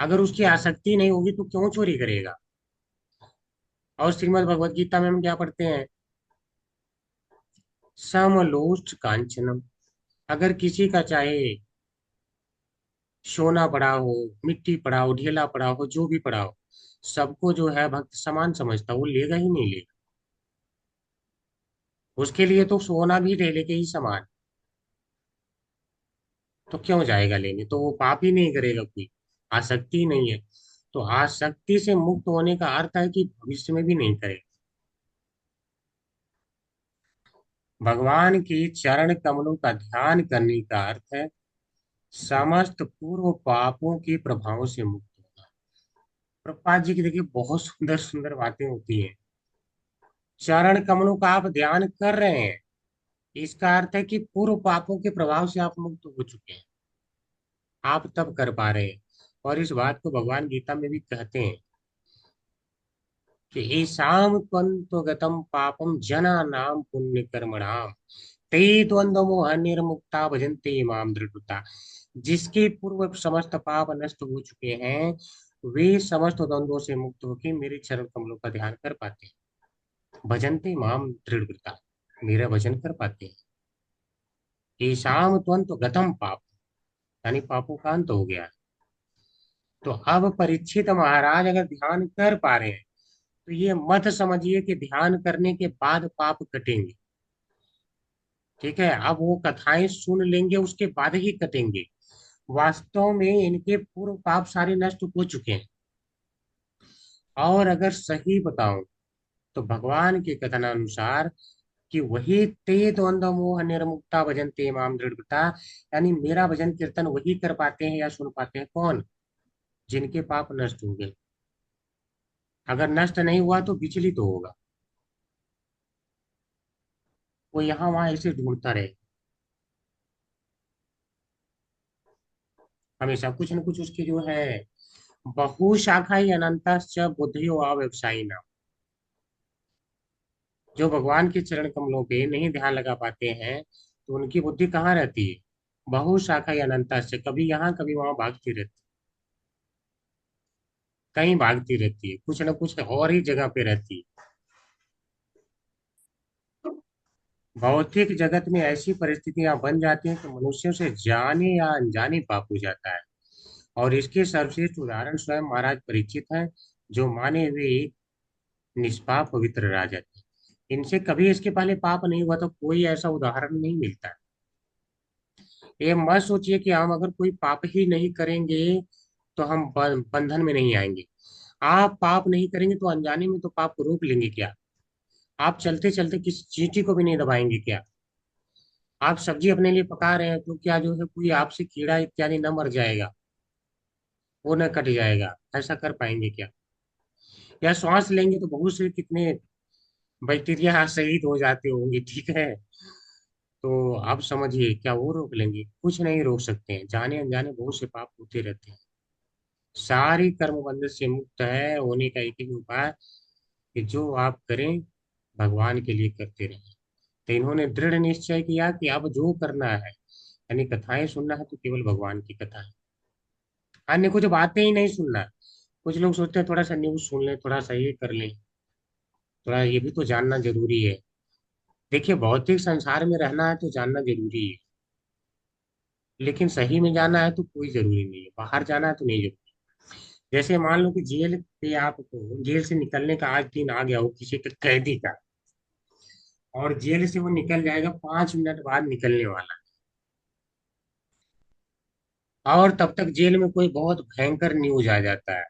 अगर उसकी आसक्ति नहीं होगी तो क्यों चोरी करेगा? और श्रीमद् भगवत गीता में हम क्या पढ़ते हैं? समलोष्ट कांचनम। अगर किसी का चाहे सोना पड़ा हो, मिट्टी पड़ा हो, ढेला पड़ा हो, जो भी पड़ा हो, सबको जो है भक्त समान समझता, वो लेगा ही नहीं लेगा। उसके लिए तो सोना भी ढेले के ही समान, तो क्यों जाएगा लेने? तो वो पाप ही नहीं करेगा कोई, आसक्ति नहीं है। तो आसक्ति से मुक्त होने का अर्थ है कि भविष्य में भी नहीं करेगा। भगवान के चरण कमलों का ध्यान करने का अर्थ है समस्त पूर्व पापों के प्रभावों से मुक्त होना। प्रभुपाद जी की देखिए बहुत सुंदर सुंदर बातें होती हैं। चरण कमलों का आप ध्यान कर रहे हैं, इसका अर्थ है कि पूर्व पापों के प्रभाव से आप मुक्त हो चुके हैं, आप तब कर पा रहे हैं। और इस बात को भगवान गीता में भी कहते हैं कि ईशाम त्वंतो गतम पापम जना नाम पुण्य कर्मणाम ते द्वंद्व मोह निर्मुक्ता भजन्ते माम दृढ़ता। जिसके पूर्व समस्त पाप नष्ट हो चुके हैं, वे समस्त द्वंद्वों से मुक्त होकर मेरे चरण कमलों का ध्यान कर पाते हैं। भजन्ते माम दृढ़ता, मेरा भजन कर पाते हैं। ईशाम त्वंतो गतम पाप, यानी पापों का अंत हो गया। तो अब परीक्षित महाराज अगर ध्यान कर पा रहे हैं तो ये मत समझिए कि ध्यान करने के बाद पाप कटेंगे। ठीक है, अब वो कथाएं सुन लेंगे उसके बाद ही कटेंगे। वास्तव में इनके पूर्व पाप सारे नष्ट हो चुके हैं। और अगर सही बताऊं तो भगवान के कथनानुसार कि वही ते द्वंद्व मोह निर्मुक्ता भजन्ते माम दृढ़ता, यानी मेरा भजन कीर्तन वही कर पाते हैं या सुन पाते हैं कौन? जिनके पाप नष्ट हो गए। अगर नष्ट नहीं हुआ तो विचलित तो होगा, वो यहाँ वहां ऐसे ढूंढता रहे, हमेशा कुछ न कुछ उसके जो है बहुशाखा अनंत बुद्धियो व्यवसायी नाम। जो भगवान के चरण कमलों पे नहीं ध्यान लगा पाते हैं तो उनकी बुद्धि कहाँ रहती है? बहुशाखा अनंत, कभी यहाँ कभी वहां भागती रहती, कहीं भागती रहती है, कुछ न कुछ और ही जगह पे रहती है। भौतिक जगत में ऐसी परिस्थितियां बन जाती हैं कि मनुष्यों से जाने या अनजाने पाप हो जाता है। और इसके सर्वश्रेष्ठ उदाहरण स्वयं महाराज परीक्षित हैं, जो माने हुए एक निष्पाप पवित्र राजा थे। इनसे कभी इसके पहले पाप नहीं हुआ, तो कोई ऐसा उदाहरण नहीं मिलता। ये मत सोचिए कि हम अगर कोई पाप ही नहीं करेंगे तो हम बंधन में नहीं आएंगे। आप पाप नहीं करेंगे तो अनजाने में तो पाप को रोक लेंगे क्या? आप चलते चलते किसी चींटी को भी नहीं दबाएंगे क्या? आप सब्जी अपने लिए पका रहे हैं तो क्या जो है कोई आपसे कीड़ा इत्यादि न मर जाएगा, वो न कट जाएगा? ऐसा कर पाएंगे क्या? या श्वास लेंगे तो बहुत से कितने बैक्टीरिया शहीद हो जाते होंगे। ठीक है, तो आप समझिए क्या वो रोक लेंगे? कुछ नहीं रोक सकते हैं। जाने अनजाने बहुत से पाप होते रहते हैं। सारी कर्म बंधन से मुक्त है होने का एक ही उपाय कि जो आप करें भगवान के लिए करते रहें। तो इन्होंने दृढ़ निश्चय किया कि अब जो करना है, यानी कथाएं सुनना है तो केवल भगवान की कथा है, अन्य कुछ बातें ही नहीं सुनना। कुछ लोग सोचते हैं थोड़ा सा न्यूज सुन लें, थोड़ा सा ये कर लें, थोड़ा ये भी तो जानना जरूरी है। देखिए भौतिक संसार में रहना है तो जानना जरूरी है, लेकिन सही में जाना है तो कोई जरूरी नहीं है, बाहर जाना है तो नहीं जरूरी। जैसे मान लो कि जेल पे आपको जेल से निकलने का आज दिन आ गया हो किसी के कैदी का, और जेल से वो निकल जाएगा 5 मिनट बाद निकलने वाला, और तब तक जेल में कोई बहुत भयंकर न्यूज आ जाता है,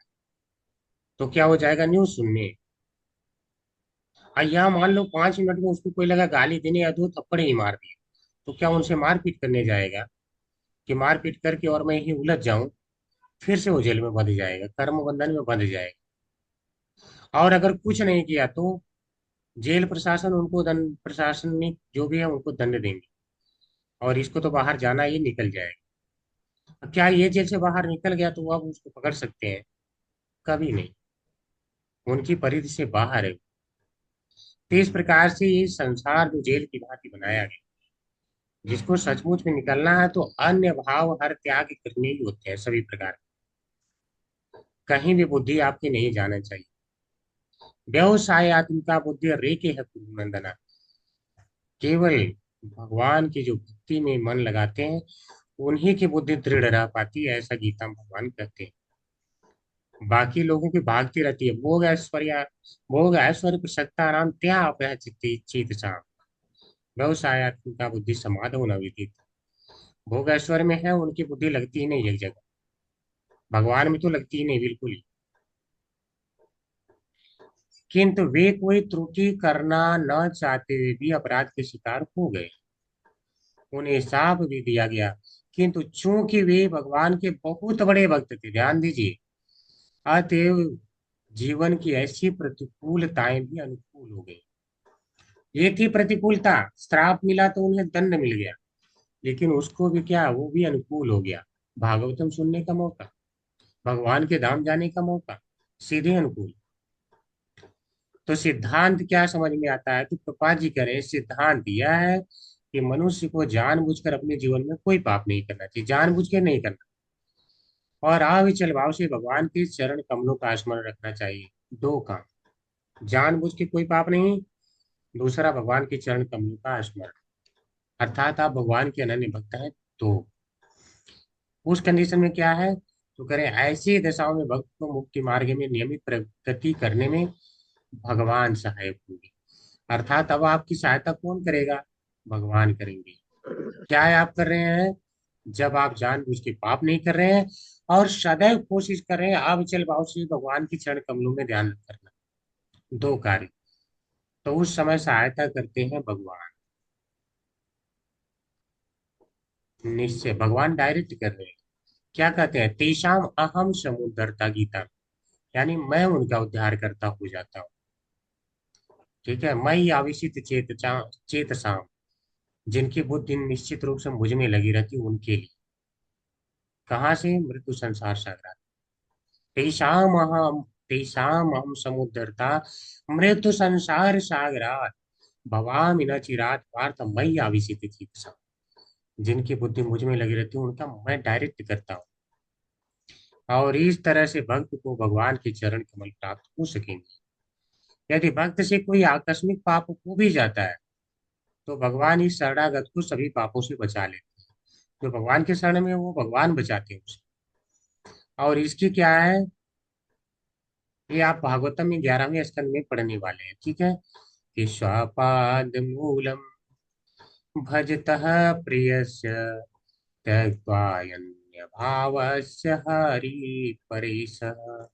तो क्या हो जाएगा न्यूज सुनने। और या मान लो 5 मिनट में उसको कोई लगा गाली देने या दो थप्पड़ ही मार दिए, तो क्या उनसे मारपीट करने जाएगा कि मारपीट करके और मैं ही उलझ जाऊं, फिर से वो जेल में बंध जाएगा, कर्म बंधन में बंध जाएगा। और अगर कुछ नहीं किया तो जेल प्रशासन उनको दंड, प्रशासनिक जो भी है उनको दंड देंगे, और इसको तो बाहर जाना ही निकल जाएगा। अब क्या ये जेल से बाहर निकल गया तो वो अब उसको पकड़ सकते हैं? कभी नहीं, उनकी परिधि से बाहर है। तो इस प्रकार से ये संसार जो जेल की भांति बनाया गया, जिसको सचमुच में निकलना है तो अन्य भाव हर त्याग करने ही होते हैं सभी प्रकार के। कहीं भी बुद्धि आपकी नहीं जाना चाहिए। व्यवसाय आत्मिका बुद्धि रेके है कुरुनंदना। केवल भगवान की जो भक्ति में मन लगाते हैं उन्हीं की बुद्धि दृढ़ रह पाती है, ऐसा गीता में भगवान कहते हैं। बाकी लोगों की भागती रहती है, भोग ऐश्वर्य प्रसक्ता राम त्याग है चित्ती चित साम। व्यवसाय आत्मिका बुद्धि समाधो न विदित। भोग ऐश्वर्य में है उनकी बुद्धि लगती ही नहीं एक जगह, भगवान में तो लगती ही नहीं बिल्कुल ही। किंतु वे कोई त्रुटि करना न चाहते हुए भी अपराध के शिकार हो गए, उन्हें शाप भी दिया गया। किंतु चूंकि वे भगवान के बहुत बड़े भक्त थे, ध्यान दीजिए, अतएव जीवन की ऐसी प्रतिकूलताएं भी अनुकूल हो गई। ये थी प्रतिकूलता, श्राप मिला तो उन्हें दंड मिल गया, लेकिन उसको भी क्या, वो भी अनुकूल हो गया। भागवतम सुनने का मौका, भगवान के धाम जाने का मौका, सीधे अनुकूल। तो सिद्धांत क्या समझ में आता है? तो कृपा जी करें, सिद्धांत यह है कि मनुष्य को जानबूझकर अपने जीवन में कोई पाप नहीं करना चाहिए, जानबूझ के नहीं करना, और अविचल भाव से भगवान के चरण कमलों का स्मरण रखना चाहिए। दो काम, जानबूझ के कोई पाप नहीं, दूसरा भगवान के चरण कमलों का स्मरण, अर्थात आप भगवान के अनन्य भक्त हैं तो। उस कंडीशन में क्या है, तो करें ऐसी दशाओं में भक्त को मुक्ति मार्ग में नियमित प्रगति करने में भगवान सहायक होंगे। अर्थात अब आपकी सहायता कौन करेगा? भगवान करेंगे। क्या है आप कर रहे हैं? जब आप जानबूझ के पाप नहीं कर रहे हैं और सदैव कोशिश कर रहे हैं अविचल भाव से भगवान की चरण कमलों में ध्यान करना, दो कार्य, तो उस समय सहायता करते हैं भगवान। निश्चय भगवान डायरेक्ट कर रहे हैं। क्या कहते हैं? तेषाम अहम समुद्धरता गीता में, यानी मैं उनका उद्धार करता हो जाता हूँ। ठीक है, मैं ही आविशित चेतसाम, जिनकी बुद्धि निश्चित रूप से मुझ में लगी रहती है उनके लिए। कहाँ से? मृत्यु संसार सागर। तेषाम अहम समुद्धरता मृत्यु संसार सागरात भवामि न चिरात पार्थ मयि आविशित चेतसा। जिनकी बुद्धि मुझ में लगी रहती है उनका मैं डायरेक्ट करता हूँ, और इस तरह से भक्त को भगवान के चरण कमल प्राप्त हो सकेंगे। यदि भक्त से कोई आकस्मिक पाप हो भी जाता है तो भगवान इस शरणागत को सभी पापों से बचा लेते हैं। जो भगवान के शरण में वो भगवान बचाते हैं उसे। और इसकी क्या है, ये आप भागवतम में 11वें स्कंद में पढ़ने वाले हैं। ठीक है, कि स्वापाद मूलम भजतः प्रियस्य त्यक्त्वान्य भावस्य हरि परेशः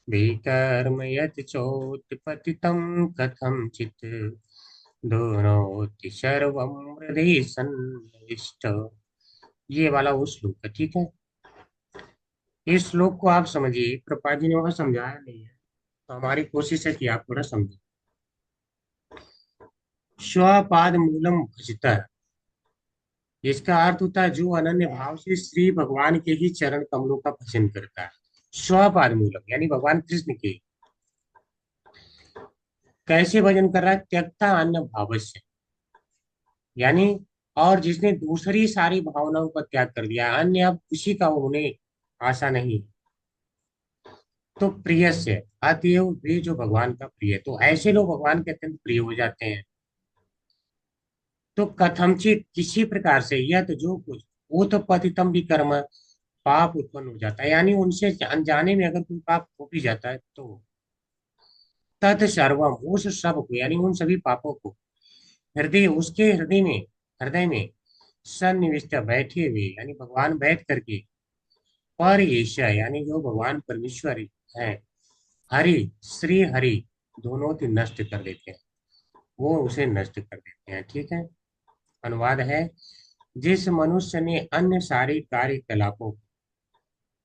विकर्म यत् चोत्पतितं कथंचित् दोनोति सर्वं हृदि सन्निविष्ट। ये वाला वो श्लोक है। ठीक है, इस श्लोक को आप समझिए, कृपा जी ने वहां समझाया नहीं है, तो हमारी कोशिश है कि आप थोड़ा समझें। स्वपाद मूलम भजता, इसका अर्थ होता है जो अनन्य भाव से श्री भगवान के ही चरण कमलों का भजन करता है। स्वपाद मूलम यानी भगवान कृष्ण के। कैसे भजन कर रहा है? त्यक्ता अन्य भावस्य, यानी और जिसने दूसरी सारी भावनाओं का त्याग कर दिया, अन्य अब उसी का उन्हें आशा नहीं, तो प्रिय से अतएव वे जो भगवान का प्रिय, तो ऐसे लोग भगवान के अत्यंत प्रिय हो जाते हैं। तो कथमचित किसी प्रकार से, यह तो जो कुछ उत्पतितम भी कर्म, पाप उत्पन्न हो जाता है, यानी उनसे अनजाने में अगर कोई पाप हो भी जाता है तो तत्सर्वम उस सब को, यानी उन सभी पापों को हृदय, उसके हृदय में सन्निविष्ट बैठे हुए, यानी भगवान बैठ करके पर ईशा, यानी जो भगवान परमेश्वर है, हरि, श्री हरि, दोनों की नष्ट कर देते हैं, वो उसे नष्ट कर देते हैं। ठीक है। अनुवाद है, जिस मनुष्य ने अन्य सारे कार्यकलापों को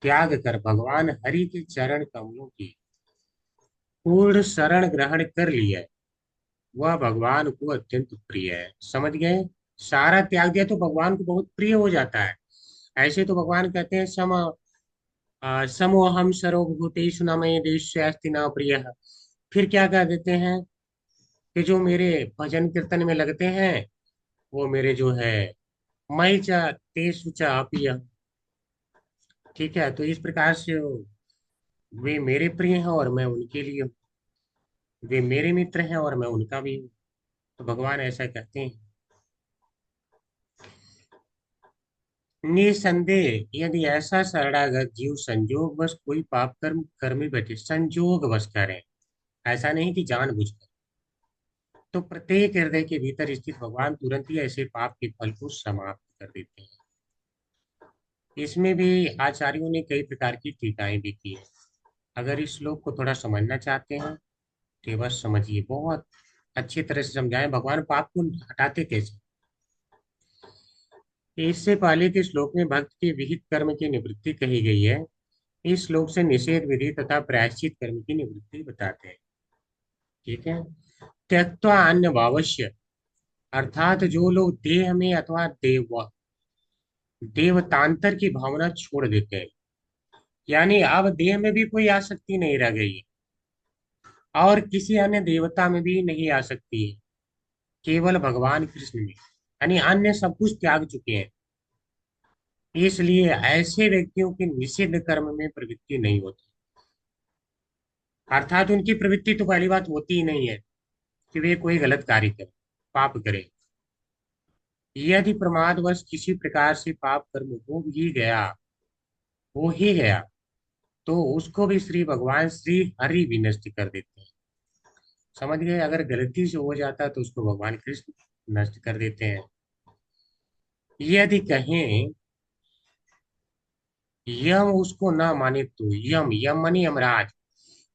त्याग कर भगवान हरि के चरण कमलों की पूर्ण शरण ग्रहण कर लिया है, वह भगवान को अत्यंत प्रिय है। समझ गए? सारा त्याग दिया तो भगवान को बहुत प्रिय हो जाता है। ऐसे तो भगवान कहते हैं समोहम सर्वभूतेषु न मयि देशस्ति न प्रिय। फिर क्या कह देते हैं कि जो मेरे भजन कीर्तन में लगते हैं वो मेरे जो है मई च तेषु च अप्रिय। ठीक है, तो इस प्रकार से वे मेरे प्रिय हैं और मैं उनके लिए हूँ। वे मेरे मित्र हैं और मैं उनका भी हूँ। तो भगवान ऐसा कहते हैं। निसंदेह यदि ऐसा शरणागत जीव संजोग बस कोई पाप कर्म कर्मी बैठे, संजोग बस करें, ऐसा नहीं कि जानबूझकर, तो प्रत्येक हृदय के भीतर स्थित भगवान तुरंत ही ऐसे पाप के फल को समाप्त कर देते हैं। इसमें भी आचार्यों ने कई प्रकार की टीकाएं भी की हैं। अगर इस श्लोक को थोड़ा समझना चाहते हैं तो बस समझिए, बहुत अच्छी तरह से समझाएं भगवान पाप को हटाते कैसे। इससे पहले के श्लोक में भक्त के विहित कर्म की निवृत्ति कही गई है। इस श्लोक से निषेध विधि तथा प्रायश्चित कर्म की निवृत्ति बताते हैं। ठीक है। त्यक्त्वा अन्य भावश्य, अर्थात जो लोग देह में अथवा देवतांतर की भावना छोड़ देते हैं, यानी अब देह में भी कोई आसक्ति नहीं रह गई है और किसी अन्य देवता में भी नहीं आ सकती है, केवल भगवान कृष्ण में, यानी अन्य सब कुछ त्याग चुके हैं। इसलिए ऐसे व्यक्तियों की निषिद्ध कर्म में प्रवृत्ति नहीं होती, अर्थात उनकी प्रवृत्ति तो पहली बात होती ही नहीं है कि वे कोई गलत कार्य करें, पाप करें। यदि प्रमादवश किसी प्रकार से पाप कर्म हो ही गया तो उसको भी श्री भगवान श्री हरि भी नष्ट कर देते हैं। समझ गए? अगर गलती से हो जाता है तो उसको भगवान कृष्ण नष्ट कर देते हैं। यदि कहें यम उसको ना माने तो यम यम माने यमराज,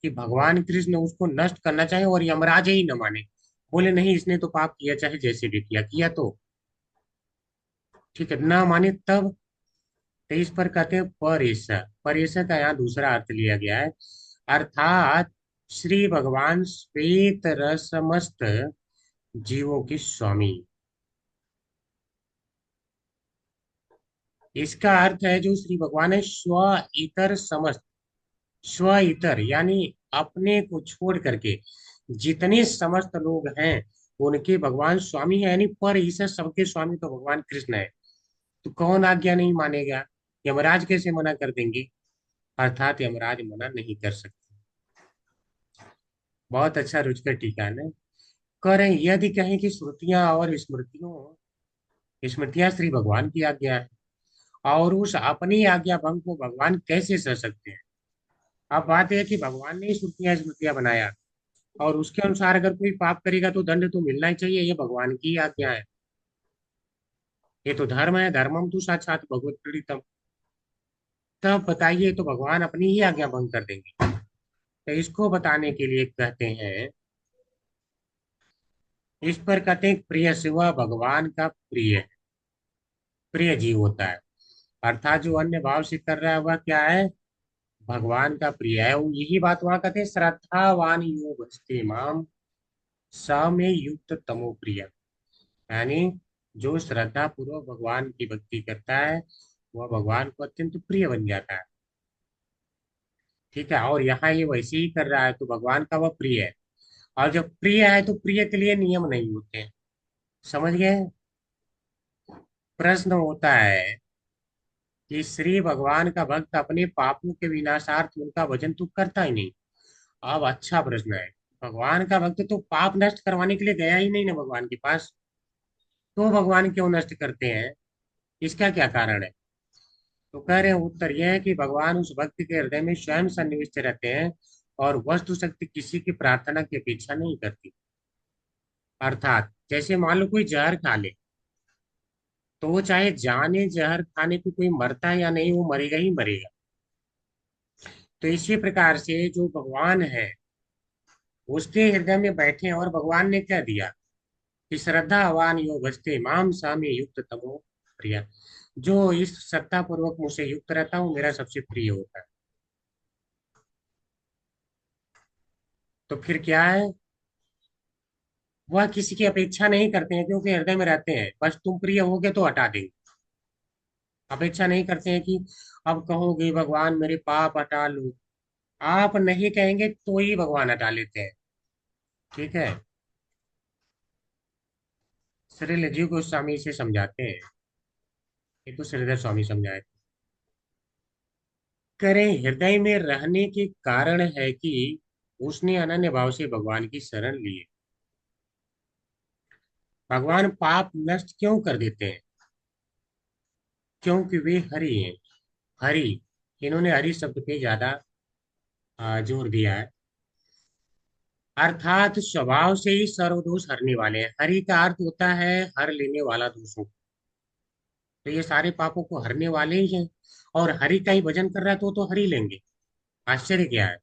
कि भगवान कृष्ण उसको नष्ट करना चाहे और यमराज ही न माने, बोले नहीं इसने तो पाप किया, चाहे जैसे भी किया तो ठीक है, ना माने तब। तो इस पर कहते हैं परेशा। परेशा का यहाँ दूसरा अर्थ लिया गया है, अर्थात श्री भगवान श्वेत रसमस्त जीवों के स्वामी। इसका अर्थ है जो श्री भगवान है स्व इतर समस्त, स्व इतर यानी अपने को छोड़ करके जितने समस्त लोग हैं उनके भगवान स्वामी है, यानी पर ईश्वर सबके स्वामी तो भगवान कृष्ण है। तो कौन आज्ञा नहीं मानेगा? यमराज कैसे मना कर देंगे? अर्थात यमराज मना नहीं कर सकते। बहुत अच्छा रुचकर टीका है ना। करें यदि कहें कि श्रुतियां और स्मृतियां श्री भगवान की आज्ञा है और उस अपनी आज्ञा भंग को भगवान कैसे सह सकते हैं? अब बात यह है कि भगवान ने ही श्रुतियां स्मृतियां बनाया और उसके अनुसार अगर कोई पाप करेगा तो दंड तो मिलना ही चाहिए, ये भगवान की आज्ञा है। ये तो धर्म है, धर्मम तो साक्षात भगवत प्रीतम। तब बताइए, तो भगवान अपनी ही आज्ञा भंग कर देंगे? तो इसको बताने के लिए कहते हैं, इस पर कहते हैं प्रिय शिवा भगवान का प्रिय जीव होता है, अर्थात जो अन्य भाव से कर रहा है वह क्या है? भगवान का प्रिय है। वो यही बात वहां कहते हैं श्रद्धावान यो भजते माम स में युक्त तमो प्रिय, यानी जो श्रद्धा पूर्वक भगवान की भक्ति करता है वह भगवान को अत्यंत प्रिय बन जाता है। ठीक है, और यहाँ ये वैसे ही कर रहा है तो भगवान का वह प्रिय है। और जब प्रिय है तो प्रिय के लिए नियम नहीं होते हैं। समझ गए? प्रश्न होता है कि श्री भगवान का भक्त अपने पापों के विनाशार्थ उनका भजन तो करता ही नहीं। अब अच्छा प्रश्न है, भगवान का भक्त तो पाप नष्ट करवाने के लिए गया ही नहीं ना भगवान के पास, तो भगवान क्यों नष्ट करते हैं? इसका क्या कारण है? तो कह रहे हैं उत्तर यह है कि भगवान उस भक्त के हृदय में स्वयं सन्निविष्ट रहते हैं और वस्तु शक्ति किसी की प्रार्थना की अपेक्षा नहीं करती। अर्थात जैसे मान लो कोई जहर खा ले, तो वो चाहे जाने जहर खाने पे कोई मरता है या नहीं, वो मरेगा ही मरेगा। तो इसी प्रकार से जो भगवान है उसके हृदय में बैठे हैं, और भगवान ने क्या दिया कि श्रद्धावान यो भजते माम सामी युक्त तमो प्रिया। जो इस श्रद्धा पूर्वक मुझसे युक्त रहता हूँ मेरा सबसे प्रिय होता है। तो फिर क्या है, वह किसी की अपेक्षा नहीं करते हैं क्योंकि हृदय में रहते हैं। बस तुम प्रिय होगे तो हटा देंगे। अपेक्षा नहीं करते हैं कि अब कहोगे भगवान मेरे पाप हटा लो। आप नहीं कहेंगे तो ही भगवान हटा लेते हैं। ठीक है। श्रील जी गोस्वामी से समझाते हैं, ये तो श्रीधर स्वामी समझाए थे। करें हृदय में रहने के कारण है कि उसने अनन्य भाव से भगवान की शरण ली है। भगवान पाप नष्ट क्यों कर देते हैं? क्योंकि वे हरि हैं। हरि, इन्होंने हरि शब्द पे ज्यादा जोर दिया है। अर्थात स्वभाव से ही सर्वदोष हरने वाले हैं। हरि का अर्थ होता है हर लेने वाला दोषों। तो ये सारे पापों को हरने वाले ही हैं, और हरि का ही भजन कर रहा है तो हरि लेंगे। आश्चर्य क्या है।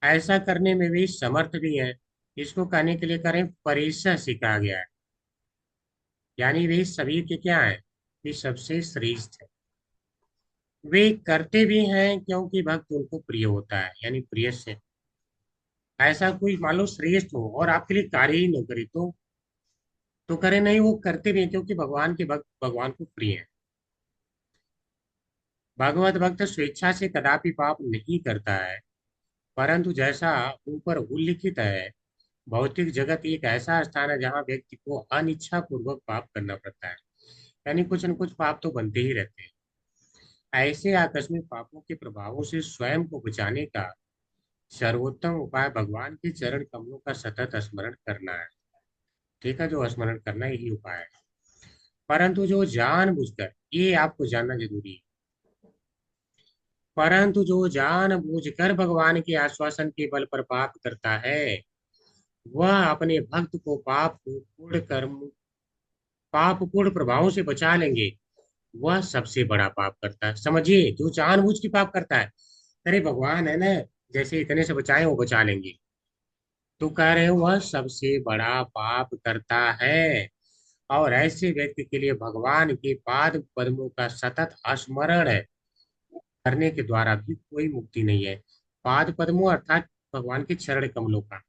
ऐसा करने में वे समर्थ भी हैं। इसको कहने के लिए करें परिसर से कहा गया है, यानी वे सभी के क्या है, वे सबसे श्रेष्ठ है। वे करते भी हैं क्योंकि भक्त उनको प्रिय होता है, यानी प्रिय से। ऐसा कोई मान लो श्रेष्ठ हो और आपके लिए कार्य ही न करे तो करे नहीं, वो करते भी हैं क्योंकि भगवान के भक्त भगवान को प्रिय है। भगवत भक्त स्वेच्छा से कदापि पाप नहीं करता है, परंतु जैसा ऊपर उल्लिखित है, भौतिक जगत एक ऐसा स्थान है जहाँ व्यक्ति को अनिच्छा पूर्वक पाप करना पड़ता है। यानी कुछ न कुछ पाप तो बनते ही रहते हैं। ऐसे आकस्मिक पापों के प्रभावों से स्वयं को बचाने का सर्वोत्तम उपाय भगवान के चरण कमलों का सतत स्मरण करना है। ठीक है, जो स्मरण करना यही उपाय है। परंतु जो जानबूझकर, ये आपको जानना जरूरी है, परंतु जो जानबूझकर भगवान के आश्वासन के बल पर पाप करता है, वह अपने भक्त को पाप पूर्ण प्रभावों से बचा लेंगे। वह सबसे बड़ा पाप करता है। समझिए, जो जानबूझ के पाप करता है, अरे भगवान है ना, जैसे इतने से बचाए वो बचा लेंगे, तो कह रहे हैं वह सबसे बड़ा पाप करता है। और ऐसे व्यक्ति के लिए भगवान के पाद पद्मों का सतत स्मरण है करने के द्वारा भी कोई मुक्ति नहीं है। पाद पद्मों अर्थात भगवान के चरण कमलों का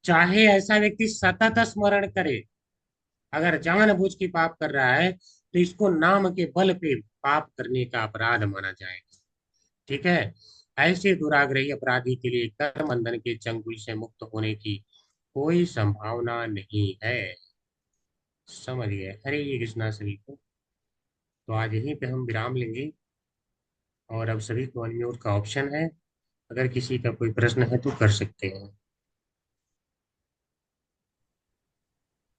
चाहे ऐसा व्यक्ति सतत स्मरण करे। अगर जानबूझ के पाप कर रहा है तो इसको नाम के बल पे पाप करने का अपराध माना जाएगा। ठीक है। ऐसे दुराग्रही अपराधी के लिए कर बंधन के चंगुल से मुक्त होने की कोई संभावना नहीं है। समझ गए। हरे ये कृष्णा सभी को। तो आज यहीं पे हम विराम लेंगे, और अब सभी को अनम्यूट का ऑप्शन है, अगर किसी का कोई प्रश्न है तो कर सकते हैं।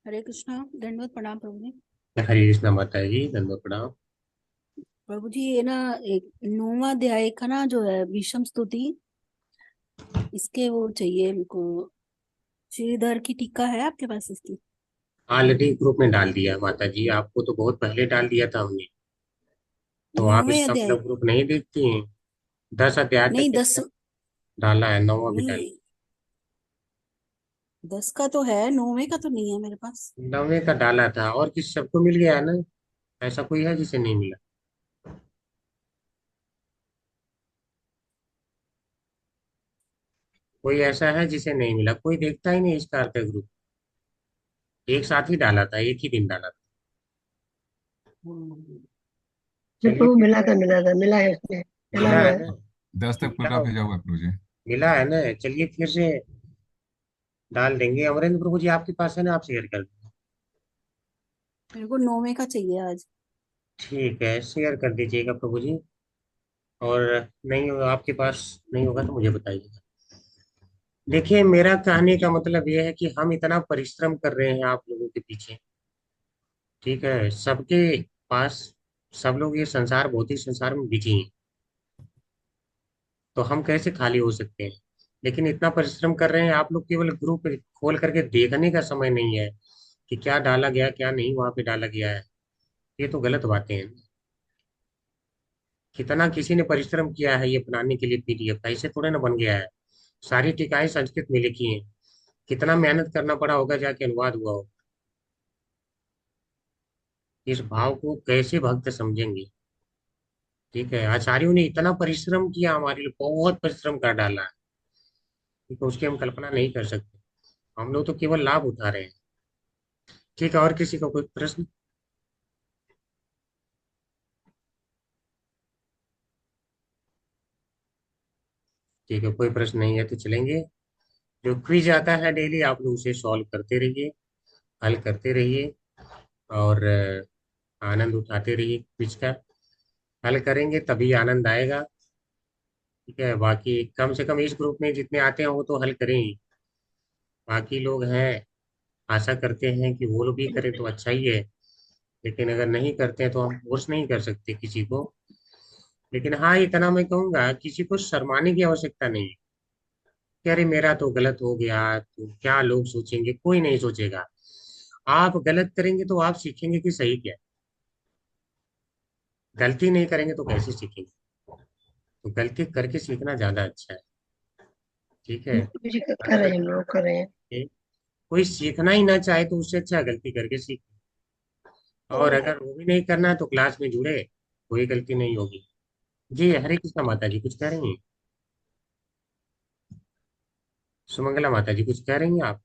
हरे कृष्णा, दंडवत प्रणाम प्रभु जी। हरे कृष्णा माता जी, धन्यवाद प्रणाम। प्रभु जी ये ना एक 9वां अध्याय का ना जो है विषम स्तुति, इसके वो चाहिए हमको। श्रीधर की टीका है आपके पास इसकी? ऑलरेडी ग्रुप में डाल दिया माता जी, आपको तो बहुत पहले डाल दिया था हमने। तो आप 9वें इसका अध्याय? मतलब ग्रुप नहीं देखती हैं? 10 अध्याय नहीं, तक 10 डाला है, 9वां भी डाल। नहीं, 10 का तो है, 9वें का तो नहीं है मेरे पास। 9वें का डाला था, और किस सबको मिल गया है ना? ऐसा कोई है जिसे नहीं मिला? कोई ऐसा है जिसे नहीं मिला? कोई देखता ही नहीं इसका अर्थ ग्रुप। एक साथ ही डाला था, एक ही दिन डाला था। हम्म। चलिए तो फिर मिला से। था, मिला है उसमें, चला मिला हुआ है है। ना? 10 तक मिला पूरा भेजा हुआ है प्रभु जी। मिला है ना? चलिए फिर से डाल देंगे। अमरेंद्र प्रभु जी आपके पास है ना, आप शेयर कर दें। मेरे को 9वें का चाहिए आज। ठीक है, शेयर कर दीजिएगा प्रभु जी। और नहीं होगा आपके पास, नहीं होगा तो मुझे बताइएगा। देखिए, मेरा कहने का मतलब यह है कि हम इतना परिश्रम कर रहे हैं आप लोगों के पीछे। ठीक है, सबके पास सब लोग ये संसार, भौतिक संसार में बिजी हैं, तो हम कैसे खाली हो सकते हैं। लेकिन इतना परिश्रम कर रहे हैं आप लोग, केवल ग्रुप खोल करके देखने का समय नहीं है कि क्या डाला गया क्या नहीं वहां पे डाला गया है। ये तो गलत बातें हैं। कितना किसी ने परिश्रम किया है ये बनाने के लिए पीडीएफ, ऐसे थोड़े ना बन गया है। सारी टीकाएं संस्कृत में लिखी हैं, कितना मेहनत करना पड़ा होगा जाके अनुवाद हुआ हो। इस भाव को कैसे भक्त समझेंगे। ठीक है, आचार्यों ने इतना परिश्रम किया हमारे लिए, बहुत परिश्रम कर डाला है। ठीक है, उसकी हम कल्पना नहीं कर सकते। हम लोग तो केवल लाभ उठा रहे हैं। ठीक है, और किसी का कोई प्रश्न। ठीक है, कोई प्रश्न नहीं है तो चलेंगे। जो क्विज आता है डेली, आप लोग उसे सॉल्व करते रहिए, हल करते रहिए, और आनंद उठाते रहिए क्विज का। हल करेंगे तभी आनंद आएगा। ठीक है, बाकी कम से कम इस ग्रुप में जितने आते हैं वो तो हल करें ही। बाकी लोग हैं, आशा करते हैं कि वो लोग भी करें तो अच्छा ही है। लेकिन अगर नहीं करते हैं तो हम फोर्स नहीं कर सकते किसी को। लेकिन हाँ, इतना मैं कहूंगा, किसी को शर्माने की आवश्यकता नहीं है कि अरे मेरा तो गलत हो गया तो क्या लोग सोचेंगे। कोई नहीं सोचेगा। आप गलत करेंगे तो आप सीखेंगे कि सही क्या है। गलती नहीं करेंगे तो कैसे सीखेंगे। तो गलती करके सीखना ज्यादा अच्छा है। ठीक है। जी कर रहे हैं, हम लोग कर रहे हैं। कोई सीखना ही ना चाहे तो उससे अच्छा गलती करके सीखे। और अगर वो भी नहीं करना है तो क्लास में जुड़े, कोई गलती नहीं होगी। जी, हरे कृष्णा माता जी कुछ कह रही हैं। सुमंगला माता जी कुछ कह रही हैं आप।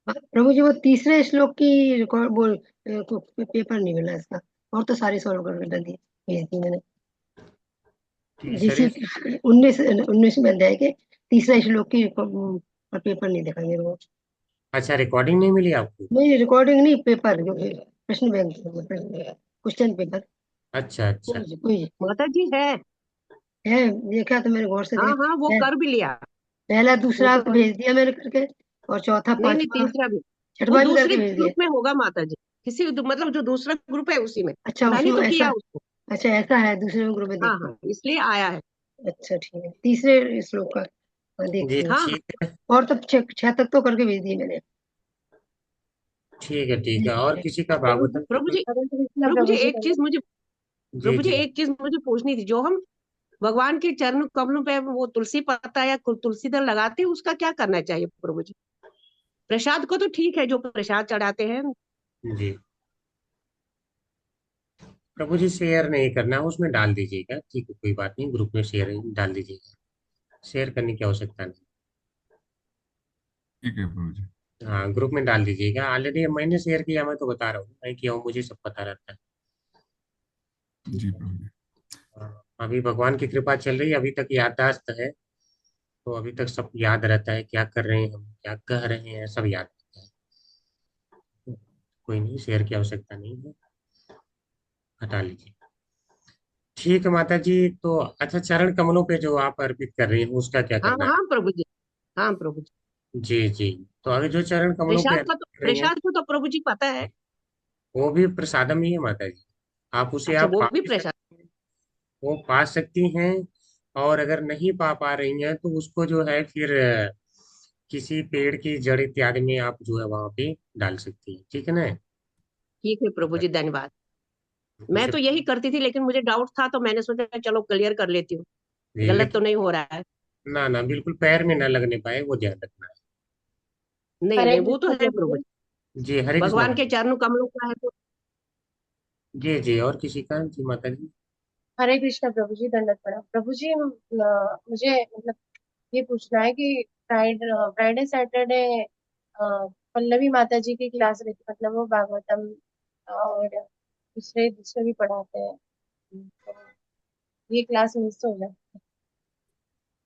प्रभु जी वो तीसरे श्लोक की रिकॉर्ड बोल पेपर नहीं मिला इसका, और तो सारे सॉल्व करके डाल दिए, भेज दी मैंने। तीसरे। जैसे 19वें अध्याय के तीसरा श्लोक की पेपर नहीं देखा मेरे को। अच्छा, रिकॉर्डिंग नहीं मिली आपको। नहीं, रिकॉर्डिंग नहीं, पेपर जो है, प्रश्न बैंक क्वेश्चन पेपर। अच्छा अच्छा। कोई माता जी है, देखा तो मैंने गौर से हाँ देखा हाँ, वो है। कर भी लिया। पहला वो दूसरा तो तो भेज दिया मैंने करके, और चौथा नहीं नहीं, पांचवा तीसरा भी वो छठवां भी दूसरे करके भेज दिया। ग्रुप में होगा माता जी, मतलब जो दूसरा ग्रुप है उसी में। अच्छा, मैंने उसमें तो ऐसा। किया उसको। अच्छा, ऐसा है, दूसरे ग्रुप में हाँ देखो। हाँ, इसलिए आया है। अच्छा ठीक है, तीसरे श्लोक का। हाँ, जी देखती हूँ। हाँ हाँ। ठीक है। और तब छह तक तो करके भेज दिए मैंने। ठीक है ठीक है, और किसी का भागवतम की प्रभु कोई। जी, हरे कृष्ण प्रभु जी प्रभु जी। एक चीज मुझे जी प्रभु जी जी। एक चीज मुझे पूछनी थी। जो हम भगवान के चरण कमलों पे वो तुलसी पत्ता या तुलसी दल लगाते हैं, उसका क्या करना चाहिए प्रभु जी? प्रसाद को तो ठीक है, जो प्रसाद चढ़ाते हैं। जी, प्रभु जी शेयर नहीं करना है, उसमें डाल दीजिएगा। ठीक है, कोई बात नहीं, ग्रुप में शेयर डाल दीजिएगा। शेयर करने की आवश्यकता नहीं। ठीक है प्रभु जी। हाँ, ग्रुप में डाल दीजिएगा। ऑलरेडी मैंने शेयर किया, मैं तो बता रहा हूँ, मैं किया हूँ, मुझे सब पता रहता है। जी प्रभु जी। हाँ, अभी भगवान की कृपा चल रही है, अभी तक याददाश्त है। तो अभी तक सब याद रहता है, क्या कर रहे हैं हम, क्या कह रहे हैं, सब याद रहता है। कोई नहीं, शेयर की आवश्यकता नहीं है, हटा लीजिए। ठीक है माता जी, तो अच्छा, चरण कमलों पे जो आप अर्पित कर रही हैं उसका क्या हाँ करना है। हाँ प्रभु जी। हाँ प्रभु जी। जी जी। तो अगर जो चरण कमलों पे अर्पित कर रही हैं, प्रसाद को तो प्रभु जी पता है। वो भी प्रसादम ही है माता जी। आप उसे अच्छा, आप वो पा भी भी प्रसाद। सकती हैं, वो पा सकती हैं। और अगर नहीं पा रही हैं तो उसको जो है फिर किसी पेड़ की जड़ इत्यादि में आप जो है वहां पे डाल सकती हैं। ठीक है ना। ठीक है प्रभु जी, धन्यवाद। मैं उसे तो यही करती थी, लेकिन मुझे डाउट था तो मैंने सोचा चलो क्लियर कर लेती हूँ। गलत तो लेकिन नहीं हो रहा है। ना ना, बिल्कुल पैर में ना लगने पाए, वो ध्यान रखना है। नहीं हरे नहीं, वो तो कृष्ण है प्रभु प्रभु जी। जी। जी, हरे कृष्णा भगवान के माता जी। चरणों कमलों का है तो। जी जी, और किसी का जी माता जी। हरे कृष्ण प्रभु जी, दंडवत प्रणाम प्रभु जी। मुझे मतलब ये पूछना है कि फ्राइडे सैटरडे पल्लवी माता जी की क्लास रहती, मतलब वो भागवतम और दूसरे दूसरे भी पढ़ाते हैं, तो ये क्लास मिस हो जाए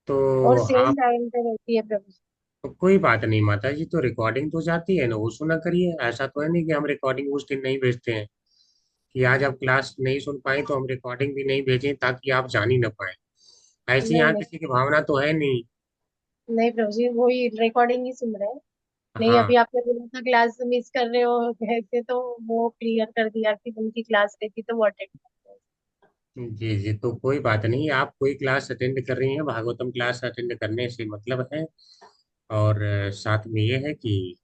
तो और सेम आप, टाइम पे रहती है प्रभु जी। तो कोई बात नहीं माता जी, तो रिकॉर्डिंग तो जाती है ना, वो सुना करिए। ऐसा तो है नहीं कि हम रिकॉर्डिंग उस दिन नहीं भेजते हैं, कि आज आप क्लास नहीं सुन पाए तो हम रिकॉर्डिंग भी नहीं भेजें ताकि आप जान ही ना पाए। ऐसी नहीं यहाँ नहीं किसी की भावना तो है नहीं। नहीं प्रभु जी, वही रिकॉर्डिंग ही सुन रहे हैं। नहीं, हाँ अभी आपने बोला था क्लास मिस कर रहे हो कैसे, तो वो क्लियर कर दिया कि उनकी क्लास रहती तो वो अटेंड करते हैं। जी जी, तो कोई बात नहीं, आप कोई क्लास अटेंड कर रही हैं, भागवतम क्लास अटेंड करने से मतलब है। और साथ में ये है कि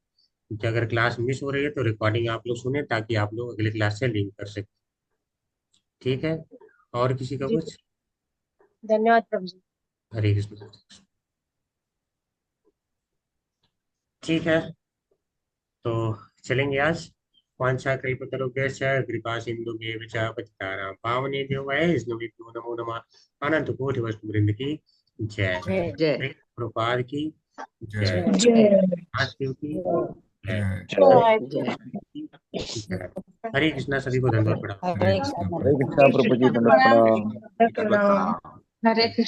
अगर क्लास मिस हो रही है तो रिकॉर्डिंग आप लोग सुने, ताकि आप लोग अगले क्लास से लिंक कर सकें। ठीक है, और किसी का जी कुछ? धन्यवाद प्रभु जी। हरे कृष्ण। ठीक है, तो चलेंगे आज। वाञ्छा कल्पतरुभ्यश्च कृपा सिन्धुभ्येव च पतितानां पावनेभ्यो वैष्णवेभ्यो नमो नमः। अनंत कोटि वस्तु वृंद की जय। जय प्रभुपाद की जय जय। जय महादेव की जय। जय जय जय। हरे कृष्णा, सभी को दंडवत प्रणाम। हरे कृष्ण हरे प्रभु। कृष्णा प्रभु जी, दंडवत प्रणाम। प्रणाम। हरे कृष्ण।